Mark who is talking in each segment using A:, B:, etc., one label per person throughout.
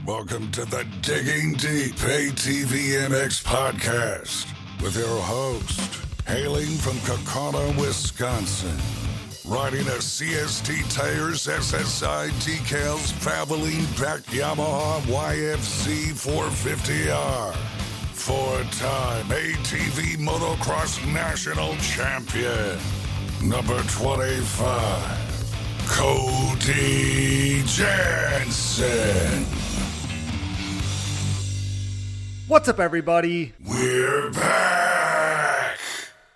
A: Welcome to the Digging Deep ATVMX Podcast with your host, hailing from Kaukauna, Wisconsin, riding a CST tires, SSI decals, Valvoline backed Yamaha YFC 450R, four-time ATV motocross national champion, number 25, Cody Jansen.
B: What's up, everybody?
A: We're back!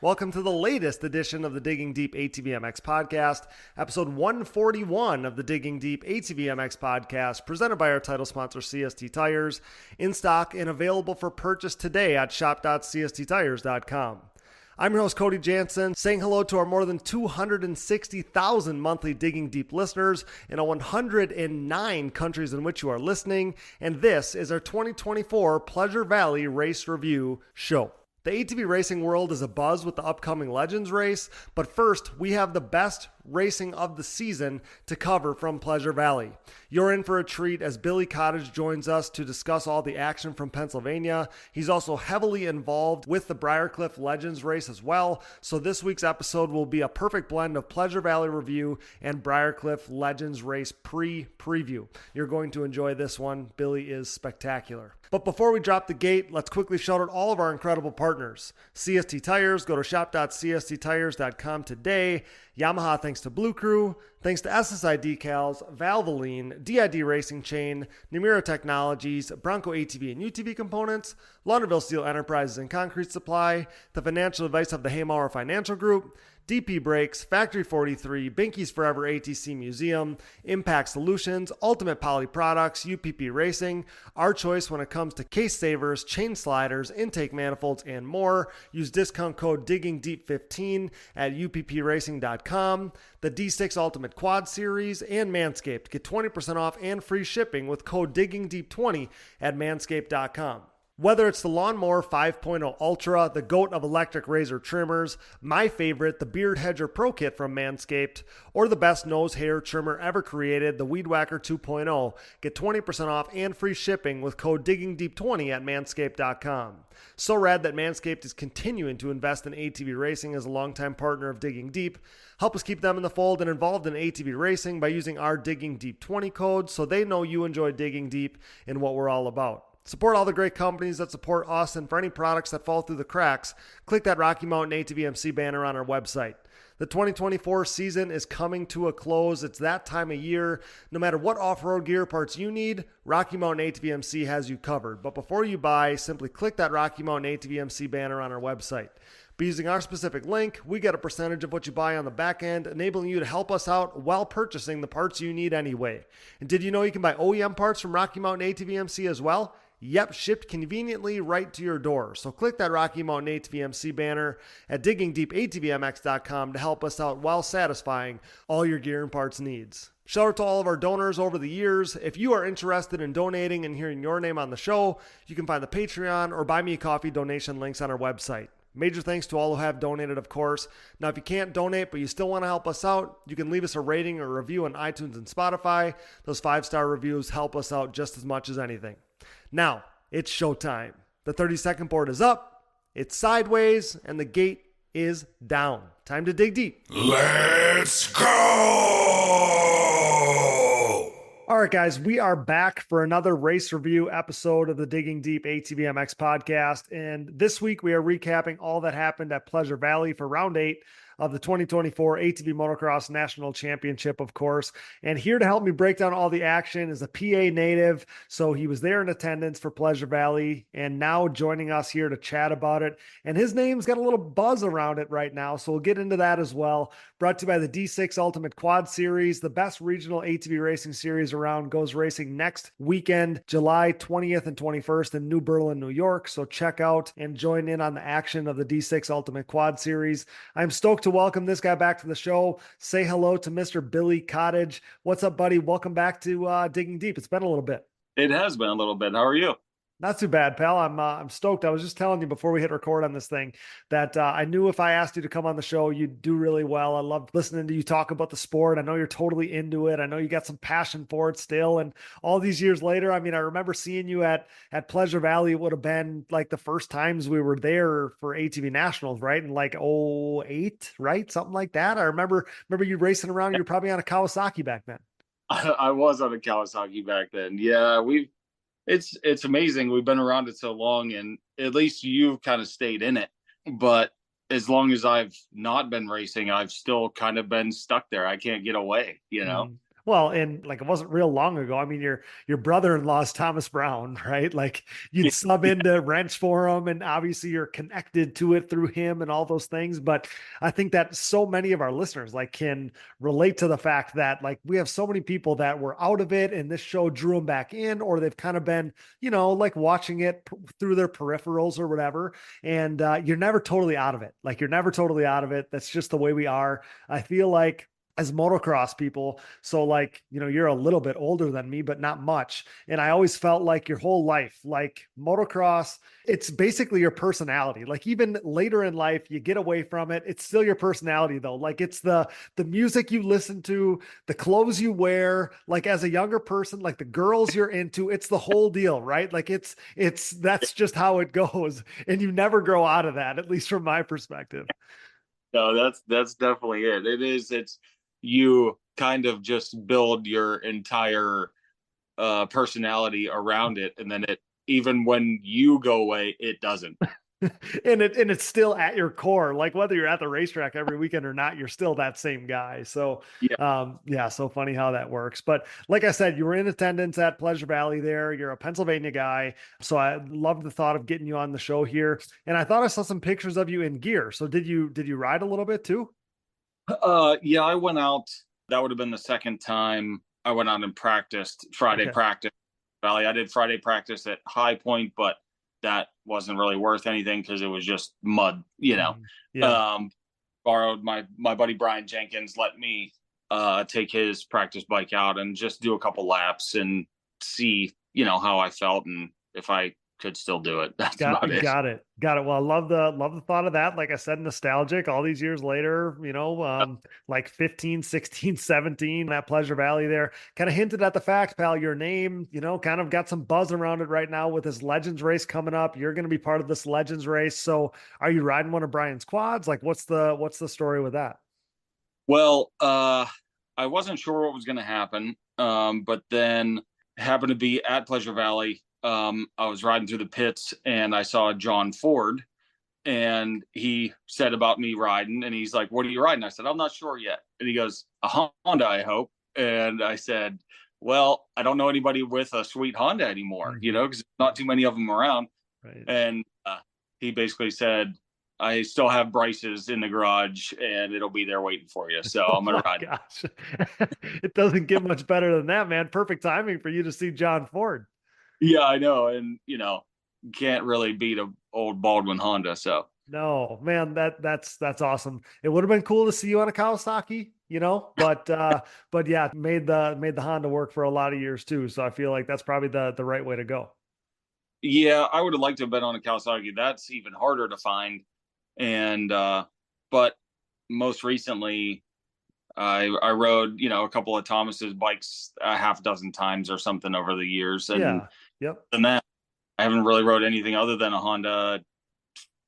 B: Welcome to the latest edition of the Digging Deep ATVMX Podcast, episode 141 of the Digging Deep ATVMX Podcast, presented by our title sponsor, CST Tires, in stock and available for purchase today at shop.csttires.com. I'm your host, Cody Jansen, saying hello to our more than 260,000 monthly Digging Deep listeners in 109 countries in which you are listening, and this is our 2024 Pleasure Valley Race Review show. The ATV racing world is abuzz with the upcoming Legends race, but first, we have the best racing of the season to cover from Pleasure Valley. You're in for a treat as Billy Cottage joins us to discuss all the action from Pennsylvania. He's also heavily involved with the Briarcliff Legends race as well, so this week's episode will be a perfect blend of Pleasure Valley review and Briarcliff Legends race preview. You're going to enjoy this one. Billy is spectacular. But before we drop the gate, let's quickly shout out all of our incredible partners. CST Tires, go to shop.csttires.com today. Yamaha, thanks to Blue Crew. Thanks to SSI Decals, Valvoline, DID Racing Chain, Namura Technologies, Bronco ATV and UTV Components, Launderville Steel Enterprises and Concrete Supply, the financial advice of the Haymauer Financial Group, DP Brakes, Factory 43, Binky's Forever ATC Museum, Impact Solutions, Ultimate Poly Products, UPP Racing, our choice when it comes to case savers, chain sliders, intake manifolds, and more. Use discount code DIGGINGDEEP15 at uppracing.com. The D6 Ultimate Quad Series, and Manscaped. Get 20% off and free shipping with code DIGGINGDEEP20 at manscaped.com. Whether it's the Lawnmower 5.0 Ultra, the GOAT of electric razor trimmers, my favorite, the Beard Hedger Pro Kit from Manscaped, or the best nose hair trimmer ever created, the Weed Whacker 2.0, get 20% off and free shipping with code DIGGINGDEEP20 at manscaped.com. So rad that Manscaped is continuing to invest in ATV racing as a longtime partner of Digging Deep. Help us keep them in the fold and involved in ATV racing by using our Digging Deep 20 code so they know you enjoy digging deep in what we're all about. Support all the great companies that support us, and for any products that fall through the cracks, click that Rocky Mountain ATVMC banner on our website. The 2024 season is coming to a close. It's that time of year. No matter what off-road gear parts you need, Rocky Mountain ATVMC has you covered. But before you buy, simply click that Rocky Mountain ATVMC banner on our website. By using our specific link, we get a percentage of what you buy on the back end, enabling you to help us out while purchasing the parts you need anyway. And did you know you can buy OEM parts from Rocky Mountain ATVMC as well? Yep, shipped conveniently right to your door. So click that Rocky Mountain ATVMC banner at diggingdeepatvmx.com to help us out while satisfying all your gear and parts needs. Shout out to all of our donors over the years. If you are interested in donating and hearing your name on the show, you can find the Patreon or Buy Me a Coffee donation links on our website. Major thanks to all who have donated, of course. Now, if you can't donate, but you still want to help us out, you can leave us a rating or review on iTunes and Spotify. Those 5-star reviews help us out just as much as anything. Now, it's showtime. The 30-second board is up, it's sideways, and the gate is down. Time to dig deep.
A: Let's go!
B: All right, guys, we are back for another race review episode of the Digging Deep ATVMX podcast. And this week we are recapping all that happened at Pleasure Valley for round 8 of the 2024 ATV Motocross National Championship, of course. And here to help me break down all the action is a PA native. So he was there in attendance for Pleasure Valley and now joining us here to chat about it. And his name's got a little buzz around it right now. So we'll get into that as well. Brought to you by the D6 Ultimate Quad Series, the best regional ATV racing series around, goes racing next weekend, July 20th and 21st in New Berlin, New York. So check out and join in on the action of the D6 Ultimate Quad Series. I'm stoked to welcome this guy back to the show. Say hello to Mr. Billy Cottage. What's up, buddy? Welcome back to Digging Deep. It's been a little bit.
C: It has been a little bit. How are you?
B: Not too bad, pal. I'm stoked. I was just telling you before we hit record on this thing that I knew if I asked you to come on the show, you'd do really well. I loved listening to you talk about the sport. I know you're totally into it. I know you got some passion for it still. And all these years later, I mean, I remember seeing you at Pleasure Valley. It would have been like the first times we were there for ATV Nationals, right? In like '08, right? Something like that. I remember you racing around. You were probably on a Kawasaki back then.
C: I was on a Kawasaki back then. Yeah, it's amazing. We've been around it so long, and at least you've kind of stayed in it. But as long as I've not been racing, I've still kind of been stuck there. I can't get away, you know?
B: Mm. Well, and like it wasn't real long ago. I mean, your brother-in-law's Thomas Brown, right? Like you'd sub into wrench for him, and obviously you're connected to it through him and all those things. But I think that so many of our listeners like can relate to the fact that like we have so many people that were out of it, and this show drew them back in, or they've kind of been, like watching it through their peripherals or whatever. And you're never totally out of it. Like you're never totally out of it. That's just the way we are. I feel like as motocross people. So like, you're a little bit older than me, but not much. And I always felt like your whole life, like motocross, it's basically your personality. Like even later in life, you get away from it. It's still your personality though. Like it's the music you listen to, the clothes you wear, like as a younger person, like the girls you're into, it's the whole deal, right? Like that's just how it goes. And you never grow out of that, at least from my perspective.
C: No, that's definitely it. It's you kind of just build your entire personality around it, and then it, even when you go away, it doesn't.
B: and it's still at your core, like whether you're at the racetrack every weekend or not, you're still that same guy. So
C: Yeah.
B: yeah, so funny how that works. But like I said, you were in attendance at Pleasure Valley there. You're a Pennsylvania guy, so I love the thought of getting you on the show here. And I thought I saw some pictures of you in gear. So did you ride a little bit too?
C: Yeah, I went out. That would have been the second time I went out and practiced Friday
B: Okay.
C: practice Valley. I did Friday practice at High Point, but that wasn't really worth anything because it was just mud, you know.
B: Mhm. Yeah.
C: Borrowed my buddy Brian Jenkins, let me take his practice bike out and just do a couple laps and see, how I felt and if I could still do it. That's about it.
B: Got it. Got it. Well, I love the thought of that. Like I said, nostalgic all these years later, like 15, 16, 17, that Pleasure Valley there kind of hinted at the fact, pal, your name, kind of got some buzz around it right now with this Legends race coming up. You're going to be part of this Legends race. So are you riding one of Brian's quads? Like what's the story with that?
C: Well, I wasn't sure what was going to happen, but then happened to be at Pleasure Valley. I was riding through the pits and I saw John Ford, and he said about me riding, and he's like, "What are you riding?" I said, "I'm not sure yet." And he goes, "A Honda, I hope." And I said, "Well, I don't know anybody with a sweet Honda anymore, because not too many of them around."
B: Right.
C: And he basically said, "I still have Bryce's in the garage, and it'll be there waiting for you. So I'm gonna ride."
B: Gosh, it doesn't get much better than that, man. Perfect timing for you to see John Ford.
C: Yeah, I know, and can't really beat a old Baldwin Honda. So
B: No, man, that's awesome. It would have been cool to see you on a Kawasaki, but yeah, made the Honda work for a lot of years too. So I feel like that's probably the right way to go.
C: yeah, I would have liked to have been on a Kawasaki. That's even harder to find. And but most recently, I rode a couple of Thomas's bikes a half dozen times or something over the years, and
B: Yeah. Yep.
C: that I haven't really rode anything other than a Honda.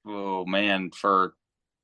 C: Oh man, for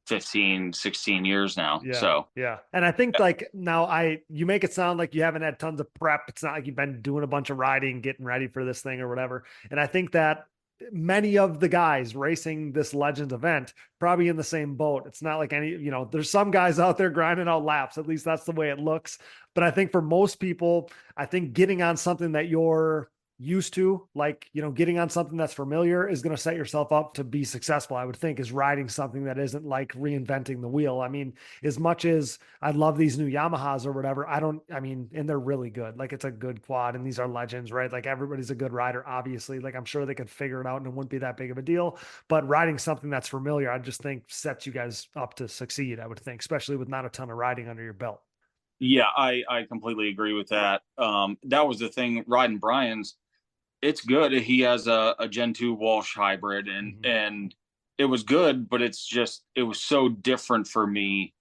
C: 15, 16 years now.
B: Yeah.
C: So
B: Yeah. And I think like now you make it sound like you haven't had tons of prep. It's not like you've been doing a bunch of riding, getting ready for this thing or whatever. And I think that many of the guys racing this Legends event probably in the same boat. It's not like there's some guys out there grinding out laps. At least that's the way it looks. But I think for most people, I think getting on something that you're used to, like, getting on something that's familiar is going to set yourself up to be successful, I would think, is riding something that isn't like reinventing the wheel. I mean, as much as I love these new Yamahas or whatever, and they're really good. Like it's a good quad and these are Legends, right? Like everybody's a good rider, obviously. Like I'm sure they could figure it out and it wouldn't be that big of a deal, but riding something that's familiar, I just think sets you guys up to succeed, I would think, especially with not a ton of riding under your belt.
C: yeah, I completely agree with that. That was the thing riding Brian's. It's good. He has a Gen 2 Walsh hybrid, and it was good, but it was so different for me.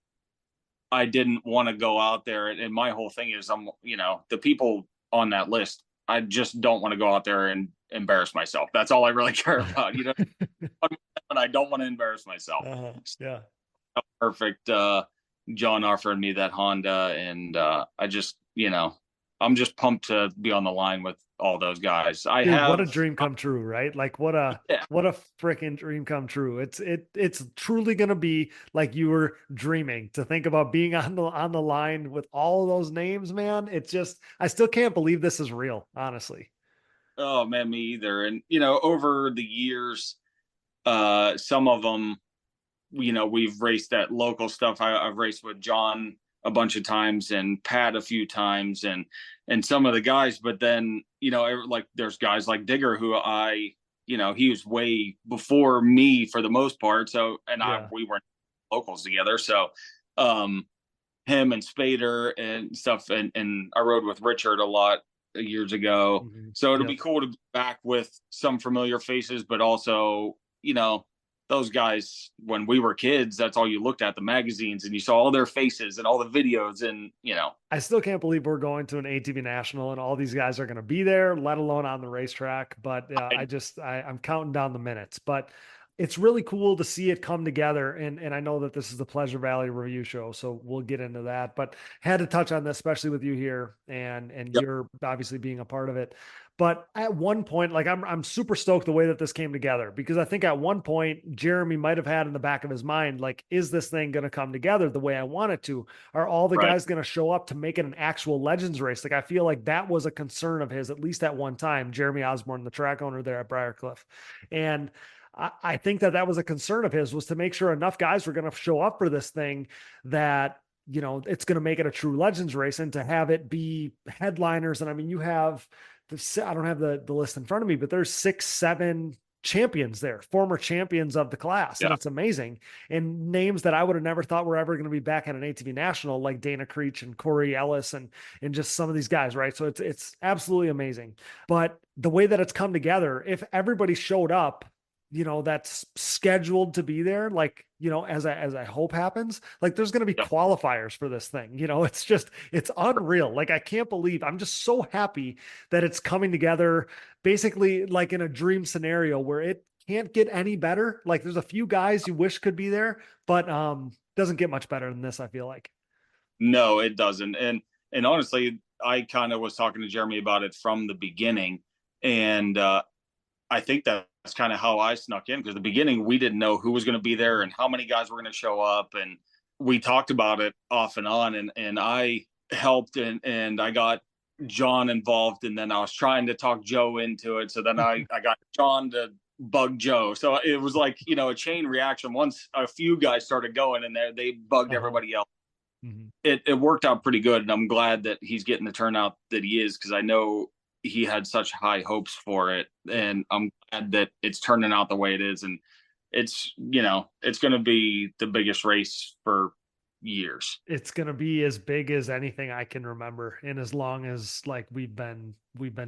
C: I didn't want to go out there. And my whole thing is, the people on that list, I just don't want to go out there and embarrass myself. That's all I really care about. And I don't want to embarrass myself.
B: Yeah.
C: Perfect. John offered me that Honda, and I just, I'm just pumped to be on the line with all those guys.
B: What a dream come true, right? Like what a freaking dream come true. It's truly going to be like you were dreaming to think about being on the line with all of those names, man. It's just, I still can't believe this is real, honestly.
C: Oh man, me either. And, over the years, some of them, we've raced at local stuff. I've raced with John a bunch of times and Pat a few times and some of the guys, but then, like there's guys like Digger who he was way before me for the most part. So, and we weren't locals together. So, him and Spader and stuff. And I rode with Richard a lot years ago. So it'll be cool to be back with some familiar faces, but also, those guys, when we were kids, that's all you looked at, the magazines, and you saw all their faces and all the videos. And,
B: I still can't believe we're going to an ATV National and all these guys are going to be there, let alone on the racetrack. But I'm counting down the minutes, but it's really cool to see it come together. And I know that this is the Pleasure Valley review show, so we'll get into that, but had to touch on this, especially with you here and you're obviously being a part of it. But at one point, like I'm super stoked the way that this came together, because I think at one point Jeremy might have had in the back of his mind, like, is this thing going to come together the way I want it to? Are all the guys going to show up to make it an actual Legends race? Like, I feel like that was a concern of his, at least at one time, Jeremy Osborne, the track owner there at Briarcliff. And I think that was a concern of his, was to make sure enough guys were going to show up for this thing that, it's going to make it a true Legends race, and to have it be headliners. And I mean, you have I don't have the list in front of me, but there's 6, 7 champions there, former champions of the class. And it's amazing. And names that I would have never thought were ever going to be back at an ATV National, like Dana Creech and Corey Ellis and just some of these guys. Right. So it's absolutely amazing. But the way that it's come together, if everybody showed up, that's scheduled to be there, like, as I hope happens, like there's going to be qualifiers for this thing. It's unreal. Like, I can't believe, I'm just so happy that it's coming together basically like in a dream scenario where it can't get any better. Like, there's a few guys you wish could be there, but doesn't get much better than this, I feel like.
C: No, it doesn't. And honestly, I kind of was talking to Jeremy about it from the beginning. And I think that's kind of how I snuck in, because the beginning, we didn't know who was going to be there and how many guys were going to show up. And we talked about it off and on, and I helped and I got John involved. And then I was trying to talk Joe into it. So then I got John to bug Joe. So it was like, a chain reaction. Once a few guys started going in there, they bugged everybody else. It worked out pretty good. And I'm glad that he's getting the turnout that he is, because I know he had such high hopes for it, and I'm glad that it's turning out the way it is. And it's, it's going to be the biggest race for years.
B: It's going to be as big as anything I can remember. And as long as like we've been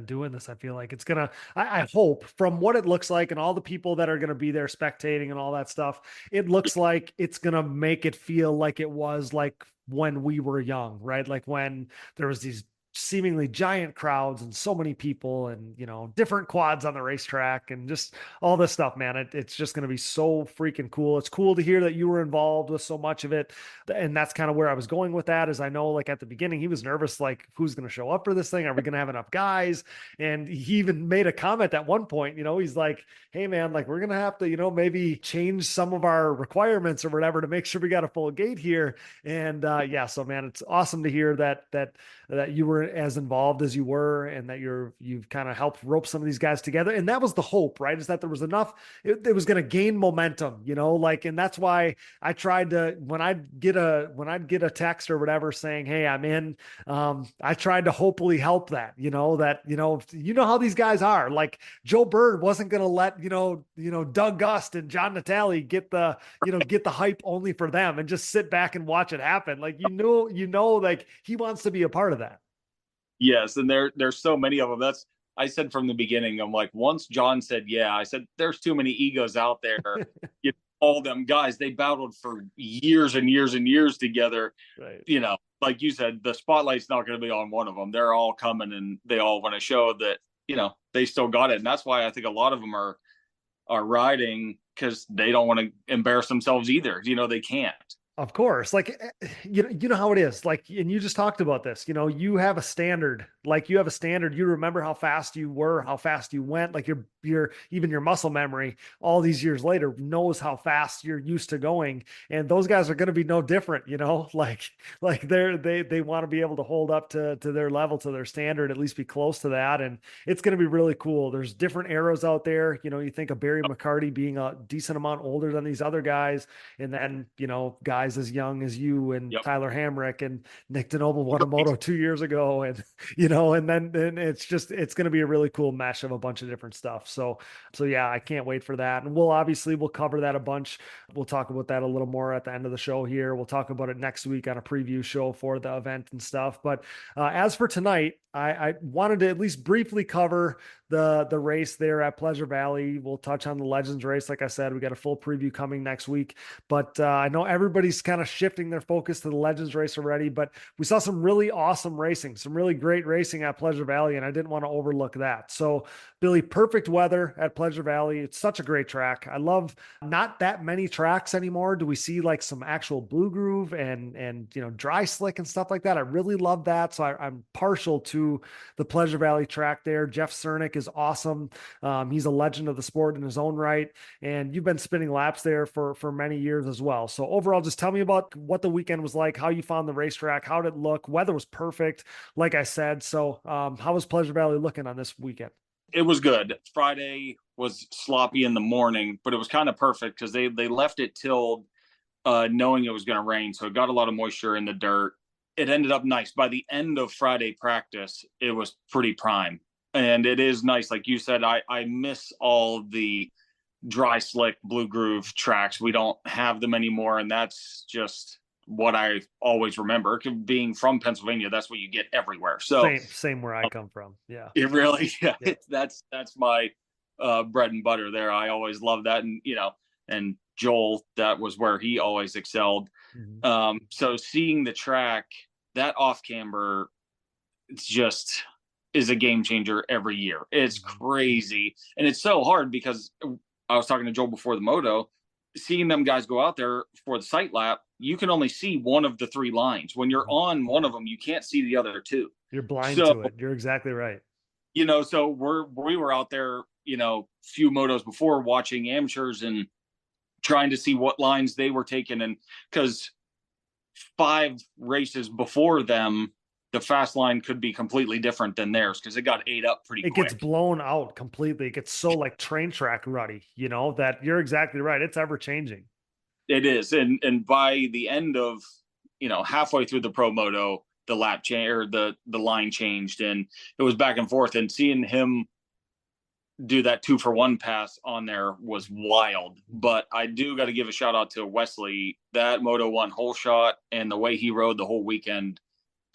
B: doing this, I feel like it's going to, I hope, from what it looks like and all the people that are going to be there spectating and all that stuff, it looks like it's going to make it feel like it was like when we were young, right? Like when there was these seemingly giant crowds and so many people and, different quads on the racetrack and just all this stuff, man. It's just going to be so freaking cool. It's cool to hear that you were involved with so much of it. And that's kind of where I was going with that, is I know, like, at the beginning, he was nervous, like, who's going to show up for this thing? Are we going to have enough guys? And he even made a comment at one point, he's like, hey man, like, we're going to have to, maybe change some of our requirements or whatever to make sure we got a full gate here. And so man, it's awesome to hear that you were as involved as you were, and that you've kind of helped rope some of these guys together. And that was the hope, right? Is that there was enough, it was going to gain momentum, and that's why I tried to, when I'd get a text or whatever saying, hey, I'm in, I tried to hopefully help that, how these guys are. Like, Joe Bird wasn't going to let, Doug Gust and John Natale get the hype only for them and just sit back and watch it happen. Like, like he wants to be a part of that.
C: Yes. And there's so many of them. I said from the beginning, I'm like, once John said, yeah, I said, there's too many egos out there. You know, all them guys, they battled for years and years and years together.
B: Right.
C: You know, like you said, the spotlight's not going to be on one of them. They're all coming and they all want to show that, you know, they still got it. And that's why I think a lot of them are riding, because they don't want to embarrass themselves either. You know, they can't.
B: Of course. Like, you know how it is. Like, and you just talked about this, you know, you have a standard, like you have a standard, you remember how fast you were, how fast you went, like even your muscle memory all these years later knows how fast you're used to going. And those guys are going to be no different, you know, like they want to be able to hold up to their level, to their standard, at least be close to that. And it's going to be really cool. There's different arrows out there. You know, you think of Barry McCarty being a decent amount older than these other guys. And then, you know, guys as young as you and Tyler Hamrick and Nick DeNoble won a moto 2 years ago. And, you know, and then it's going to be a really cool mesh of a bunch of different stuff. So yeah, I can't wait for that. And we'll cover that a bunch. We'll talk about that a little more at the end of the show here. We'll talk about it next week on a preview show for the event and stuff. But as for tonight, I wanted to at least briefly cover the race there at Pleasure Valley. We'll touch on the Legends race. Like I said, we got a full preview coming next week, but I know everybody's kind of shifting their focus to the Legends race already, but we saw some really awesome racing, some really great racing at Pleasure Valley, and I didn't want to overlook that. So Billy, perfect weather at Pleasure Valley. It's such a great track. I love not that many tracks anymore. Do we see like some actual blue groove and you know, dry slick and stuff like that? I really love that. So I'm partial to the Pleasure Valley track there. Jeff Cernick is awesome. He's a legend of the sport in his own right. And you've been spinning laps there for many years as well. So overall, just tell me about what the weekend was like, how you found the racetrack, how did it look? Weather was perfect, like I said. So how was Pleasure Valley looking on this weekend?
C: It was good. Friday was sloppy in the morning, but it was kind of perfect because they left it till knowing it was going to rain. So it got a lot of moisture in the dirt. It ended up nice. By the end of Friday practice, it was pretty prime. And it is nice. Like you said, I miss all the dry, slick, blue groove tracks. We don't have them anymore. And that's just what I always remember. Being from Pennsylvania, that's what you get everywhere. So
B: same where I come from. Yeah.
C: It really, yeah. That's my bread and butter there. I always loved that. And, you know, and Joel, that was where he always excelled. Mm-hmm. So seeing the track, that off camber, it's just is a game changer every year. It's crazy. And it's so hard because I was talking to Joel before the moto, seeing them guys go out there for the sight lap, you can only see one of the three lines. When you're on one of them, you can't see the other two.
B: You're blind to it. You're exactly right.
C: You know, so we were out there, you know, few motos before watching amateurs and trying to see what lines they were taking. And because 5 races before them, the fast line could be completely different than theirs because it got ate up pretty quick.
B: It gets blown out completely. It gets so like train track ruddy, you know, that you're exactly right. It's ever changing.
C: It is. And by the end of, you know, halfway through the pro moto, the lap change or the line changed and it was back and forth, and seeing him do that 2-for-1 pass on there was wild. But I do got to give a shout out to Wesley. That Moto 1 hole shot and the way he rode the whole weekend,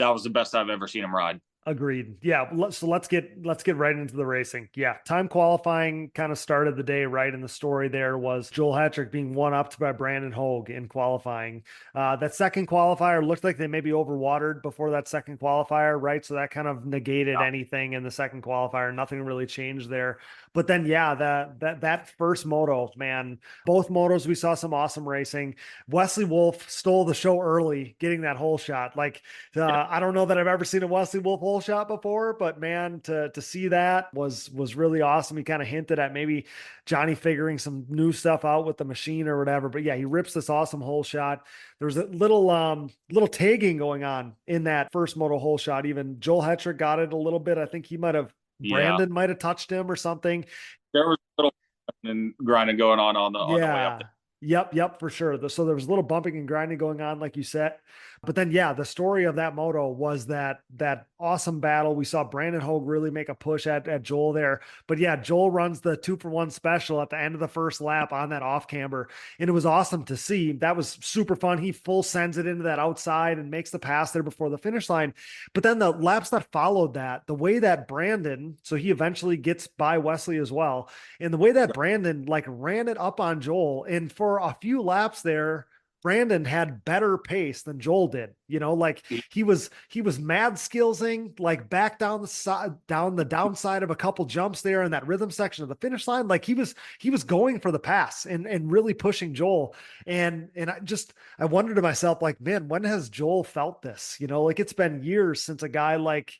C: that was the best I've ever seen him ride.
B: Agreed. Yeah. So let's get right into the racing. Yeah. Time qualifying kind of started the day right. And the story there was Joel Hetrick being one-upped by Brandon Hogue in qualifying. That second qualifier looked like they maybe overwatered before that second qualifier, right? So that kind of negated anything in the second qualifier. Nothing really changed there. But then, yeah, that first moto, man, both motos, we saw some awesome racing. Wesley Wolf stole the show early, getting that hole shot. Like, I don't know that I've ever seen a Wesley Wolf hole shot before, but man, to see that was really awesome. He kind of hinted at maybe Johnny figuring some new stuff out with the machine or whatever. But yeah, he rips this awesome hole shot. There was a little tagging going on in that first moto hole shot. Even Joel Hetrick got it a little bit. I think Brandon might have touched him or something.
C: There was a little grinding going on the way up there.
B: Yep, for sure. So there was a little bumping and grinding going on, like you said. But then, yeah, the story of that moto was that awesome battle. We saw Brandon Hogue really make a push at Joel there. But yeah, Joel runs the 2-for-1 special at the end of the first lap on that off camber. And it was awesome to see. That was super fun. He full sends it into that outside and makes the pass there before the finish line. But then the laps that followed that, the way that Brandon, so he eventually gets by Wesley as well. And the way that Brandon like ran it up on Joel, and for a few laps there, Brandon had better pace than Joel did, like he was mad skillsing, like back down the side, down the downside of a couple jumps there in that rhythm section of the finish line. Like he was going for the pass and really pushing Joel. And I wondered to myself, like, man, when has Joel felt this? Like it's been years since a guy like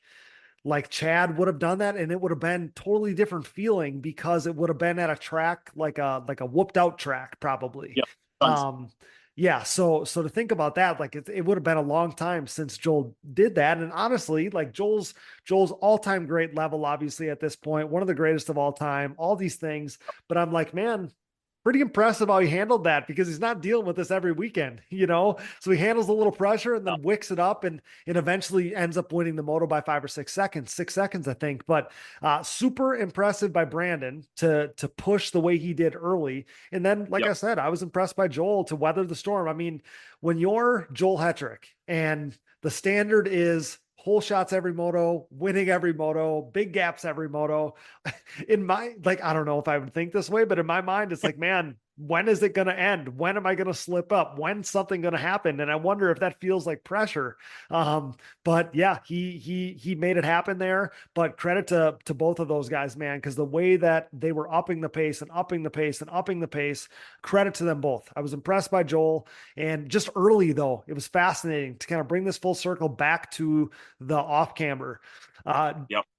B: Chad would have done that, and it would have been totally different feeling because it would have been at a track, like a whooped out track, probably.
C: Yep.
B: Yeah. So to think about that, like it would have been a long time since Joel did that. And honestly, like Joel's all-time great level, obviously at this point, one of the greatest of all time, all these things. But I'm like, man, pretty impressive how he handled that, because he's not dealing with this every weekend, so he handles a little pressure and then wicks it up and eventually ends up winning the moto by 5 or 6 seconds, I think. But super impressive by Brandon to push the way he did early. And then, like I said, I was impressed by Joel to weather the storm. I mean, when you're Joel Hetrick and the standard is whole shots every moto, winning every moto, big gaps every moto. I don't know if I would think this way, but in my mind, it's like, man, when is it going to end? When am I going to slip up? When's something going to happen? And I wonder if that feels like pressure. But yeah, he made it happen there. But credit to both of those guys, man, because the way that they were upping the pace and upping the pace and upping the pace, credit to them both. I was impressed by Joel. And just early, though, it was fascinating to kind of bring this full circle back to the off camber.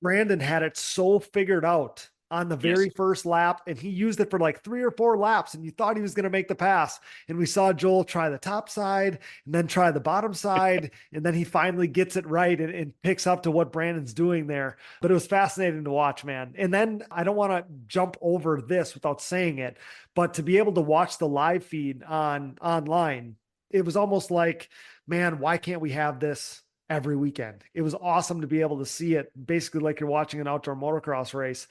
B: Brandon had it so figured out on the very first lap, and he used it for like 3 or 4 laps, and you thought he was going to make the pass. And we saw Joel try the top side and then try the bottom side, and then he finally gets it right and picks up to what Brandon's doing there. But it was fascinating to watch, man. And then I don't want to jump over this without saying it, but to be able to watch the live feed online, it was almost like, man, why can't we have this every weekend? It was awesome to be able to see it basically like you're watching an outdoor motocross race.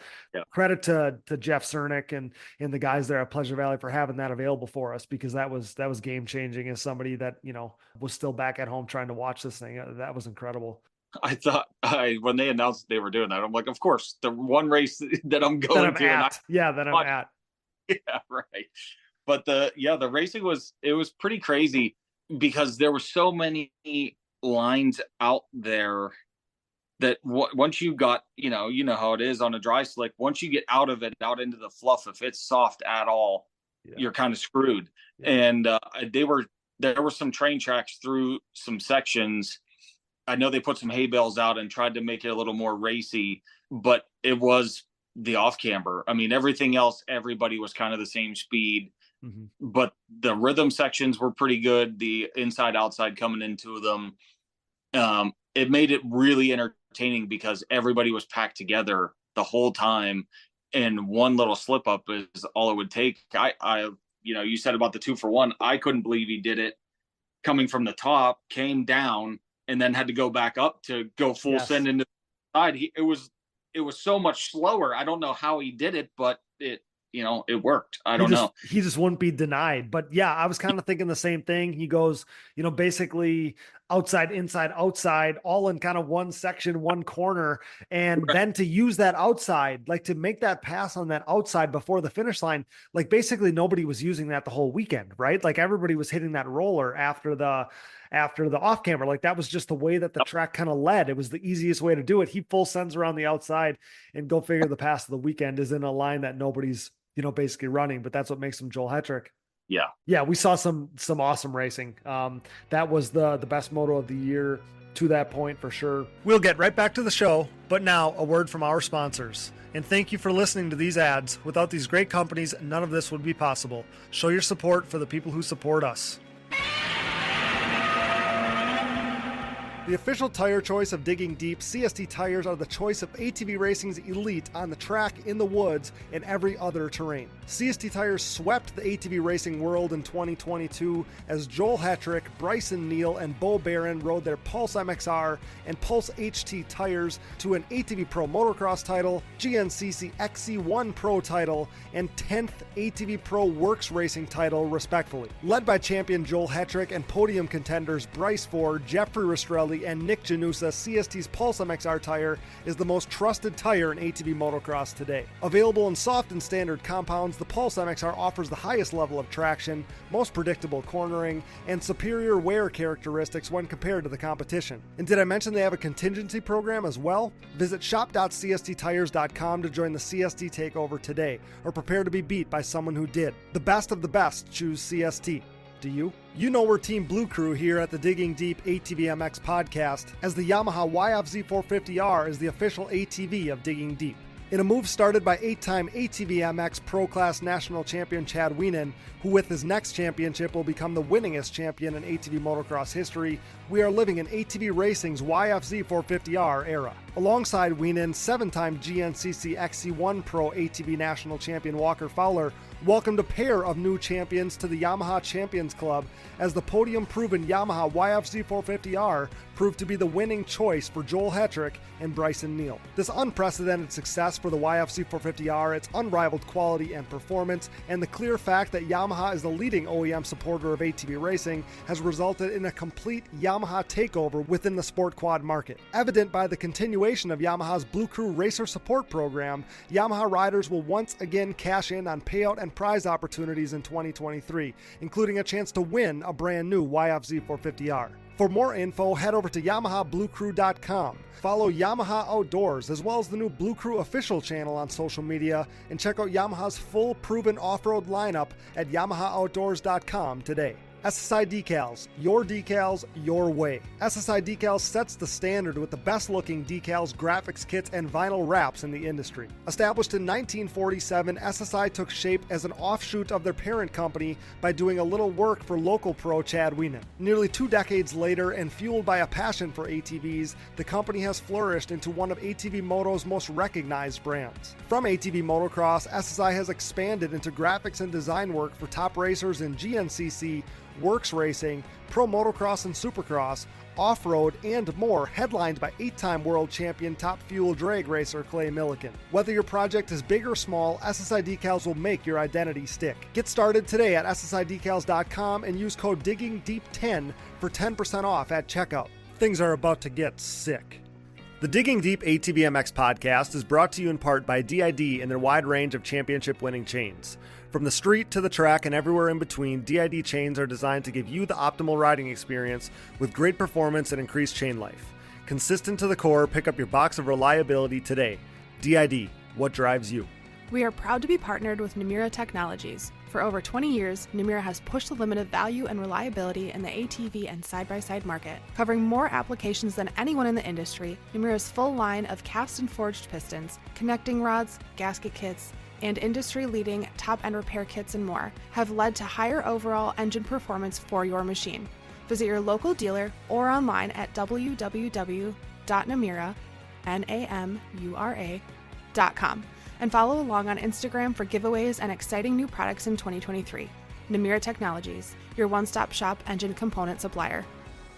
B: Credit to Jeff Cernick and the guys there at Pleasure Valley for having that available for us, because that was game changing as somebody that, was still back at home trying to watch this thing. That was incredible.
C: I thought when they announced they were doing that, I'm like, of course, the one race that I'm going to.
B: At.
C: Yeah, right. But the racing was pretty crazy, because there were so many lines out there that once you got, you know how it is on a dry slick, once you get out of it, out into the fluff, if it's soft at all, you're kind of screwed. And there were some train tracks through some sections. I know they put some hay bales out and tried to make it a little more racy, but it was the off camber. I mean, everything else, everybody was kind of the same speed. But the rhythm sections were pretty good. The inside outside coming into them, it made it really entertaining, because everybody was packed together the whole time, and one little slip up is all it would take. I you said about the 2-for-1, I couldn't believe he did it coming from the top, came down, and then had to go back up to go full send into the side. It was so much slower. I don't know how he did it, but it worked. I don't know.
B: He just wouldn't be denied. But yeah, I was kind of thinking the same thing. He goes, basically outside, inside, outside, all in kind of one section, one corner. And then to use that outside, like to make that pass on that outside before the finish line, like basically nobody was using that the whole weekend, right? Like everybody was hitting that roller after the off camera. Like that was just the way that the track kind of led. It was the easiest way to do it. He full sends around the outside, and go figure, the pass of the weekend is in a line that nobody's, basically running, but that's what makes him Joel Hetrick. Yeah. We saw some awesome racing. That was the best moto of the year to that point for sure. We'll get right back to the show, but now a word from our sponsors. And thank you for listening to these ads. Without these great companies, none of this would be possible. Show your support for the people who support us. The official tire choice of Digging Deep, CST tires are the choice of ATV racing's elite on the track, in the woods, and every other terrain. CST tires swept the ATV racing world in 2022 as Joel Hetrick, Bryson Neal, and Bo Barron rode their Pulse MXR and Pulse HT tires to an ATV Pro Motocross title, GNCC XC1 Pro title, and 10th ATV Pro Works Racing title, respectively. Led by champion Joel Hetrick and podium contenders Bryce Ford, Jeffrey Rastrelli, and Nick Janusa, CST's Pulse MXR tire is the most trusted tire in ATV motocross today. Available in soft and standard compounds, the Pulse MXR offers the highest level of traction, most predictable cornering, and superior wear characteristics when compared to the competition. And did I mention they have a contingency program as well? Visit shop.csttires.com to join the CST takeover today, or prepare to be beat by someone who did. The best of the best choose CST. Do you? You know we're Team Blue Crew here at the Digging Deep ATVMX Podcast, as the Yamaha YFZ450R is the official ATV of Digging Deep. In a move started by 8-time ATVMX Pro Class National Champion Chad Wienen, who with his next championship will become the winningest champion in ATV motocross history, we are living in ATV racing's YFZ450R era. Alongside Wienen, 7-time GNCC XC1 Pro ATV National Champion Walker Fowler welcomed a pair of new champions to the Yamaha Champions Club, as the podium-proven Yamaha YFZ450R proved to be the winning choice for Joel Hetrick and Bryson Neal. This unprecedented success for the YFZ450R, its unrivaled quality and performance, and the clear fact that Yamaha is the leading OEM supporter of ATV racing has resulted in a complete Yamaha takeover within the sport quad market. Evident by the continuation of Yamaha's Blue Crew Racer Support Program, Yamaha riders will once again cash in on payout and prize opportunities in 2023, including a chance to win a brand new YFZ450R. For more info, head over to YamahaBlueCrew.com. Follow Yamaha Outdoors, as well as the new Blue Crew official channel on social media, and check out Yamaha's full proven off-road lineup at YamahaOutdoors.com today. SSI Decals, your way. SSI Decals sets the standard with the best looking decals, graphics kits, and vinyl wraps in the industry. Established in 1947, SSI took shape as an offshoot of their parent company by doing a little work for local pro Chad Wienen. Nearly 2 decades later, and fueled by a passion for ATVs, the company has flourished into one of ATV Moto's most recognized brands. From ATV motocross, SSI has expanded into graphics and design work for top racers in GNCC, Works Racing, Pro Motocross and Supercross, off-road, and more, headlined by 8-time world champion top fuel drag racer Clay Milliken. Whether your project is big or small, SSI Decals will make your identity stick. Get started today at SSIDecals.com and use code DIGGINGDEEP10 for 10% off at checkout. Things are about to get sick. The Digging Deep ATVMX Podcast is brought to you in part by DID and their wide range of championship-winning chains. From the street to the track and everywhere in between, DID chains are designed to give you the optimal riding experience with great performance and increased chain life. Consistent to the core, pick up your box of reliability today. DID, what drives you?
D: We are proud to be partnered with Namura Technologies. For over 20 years, Namura has pushed the limit of value and reliability in the ATV and side-by-side market. Covering more applications than anyone in the industry, Namura's full line of cast and forged pistons, connecting rods, gasket kits, and industry-leading top-end repair kits and more have led to higher overall engine performance for your machine. Visit your local dealer or online at www.namura.com and follow along on Instagram for giveaways and exciting new products in 2023. Namura Technologies, your one-stop shop engine component supplier.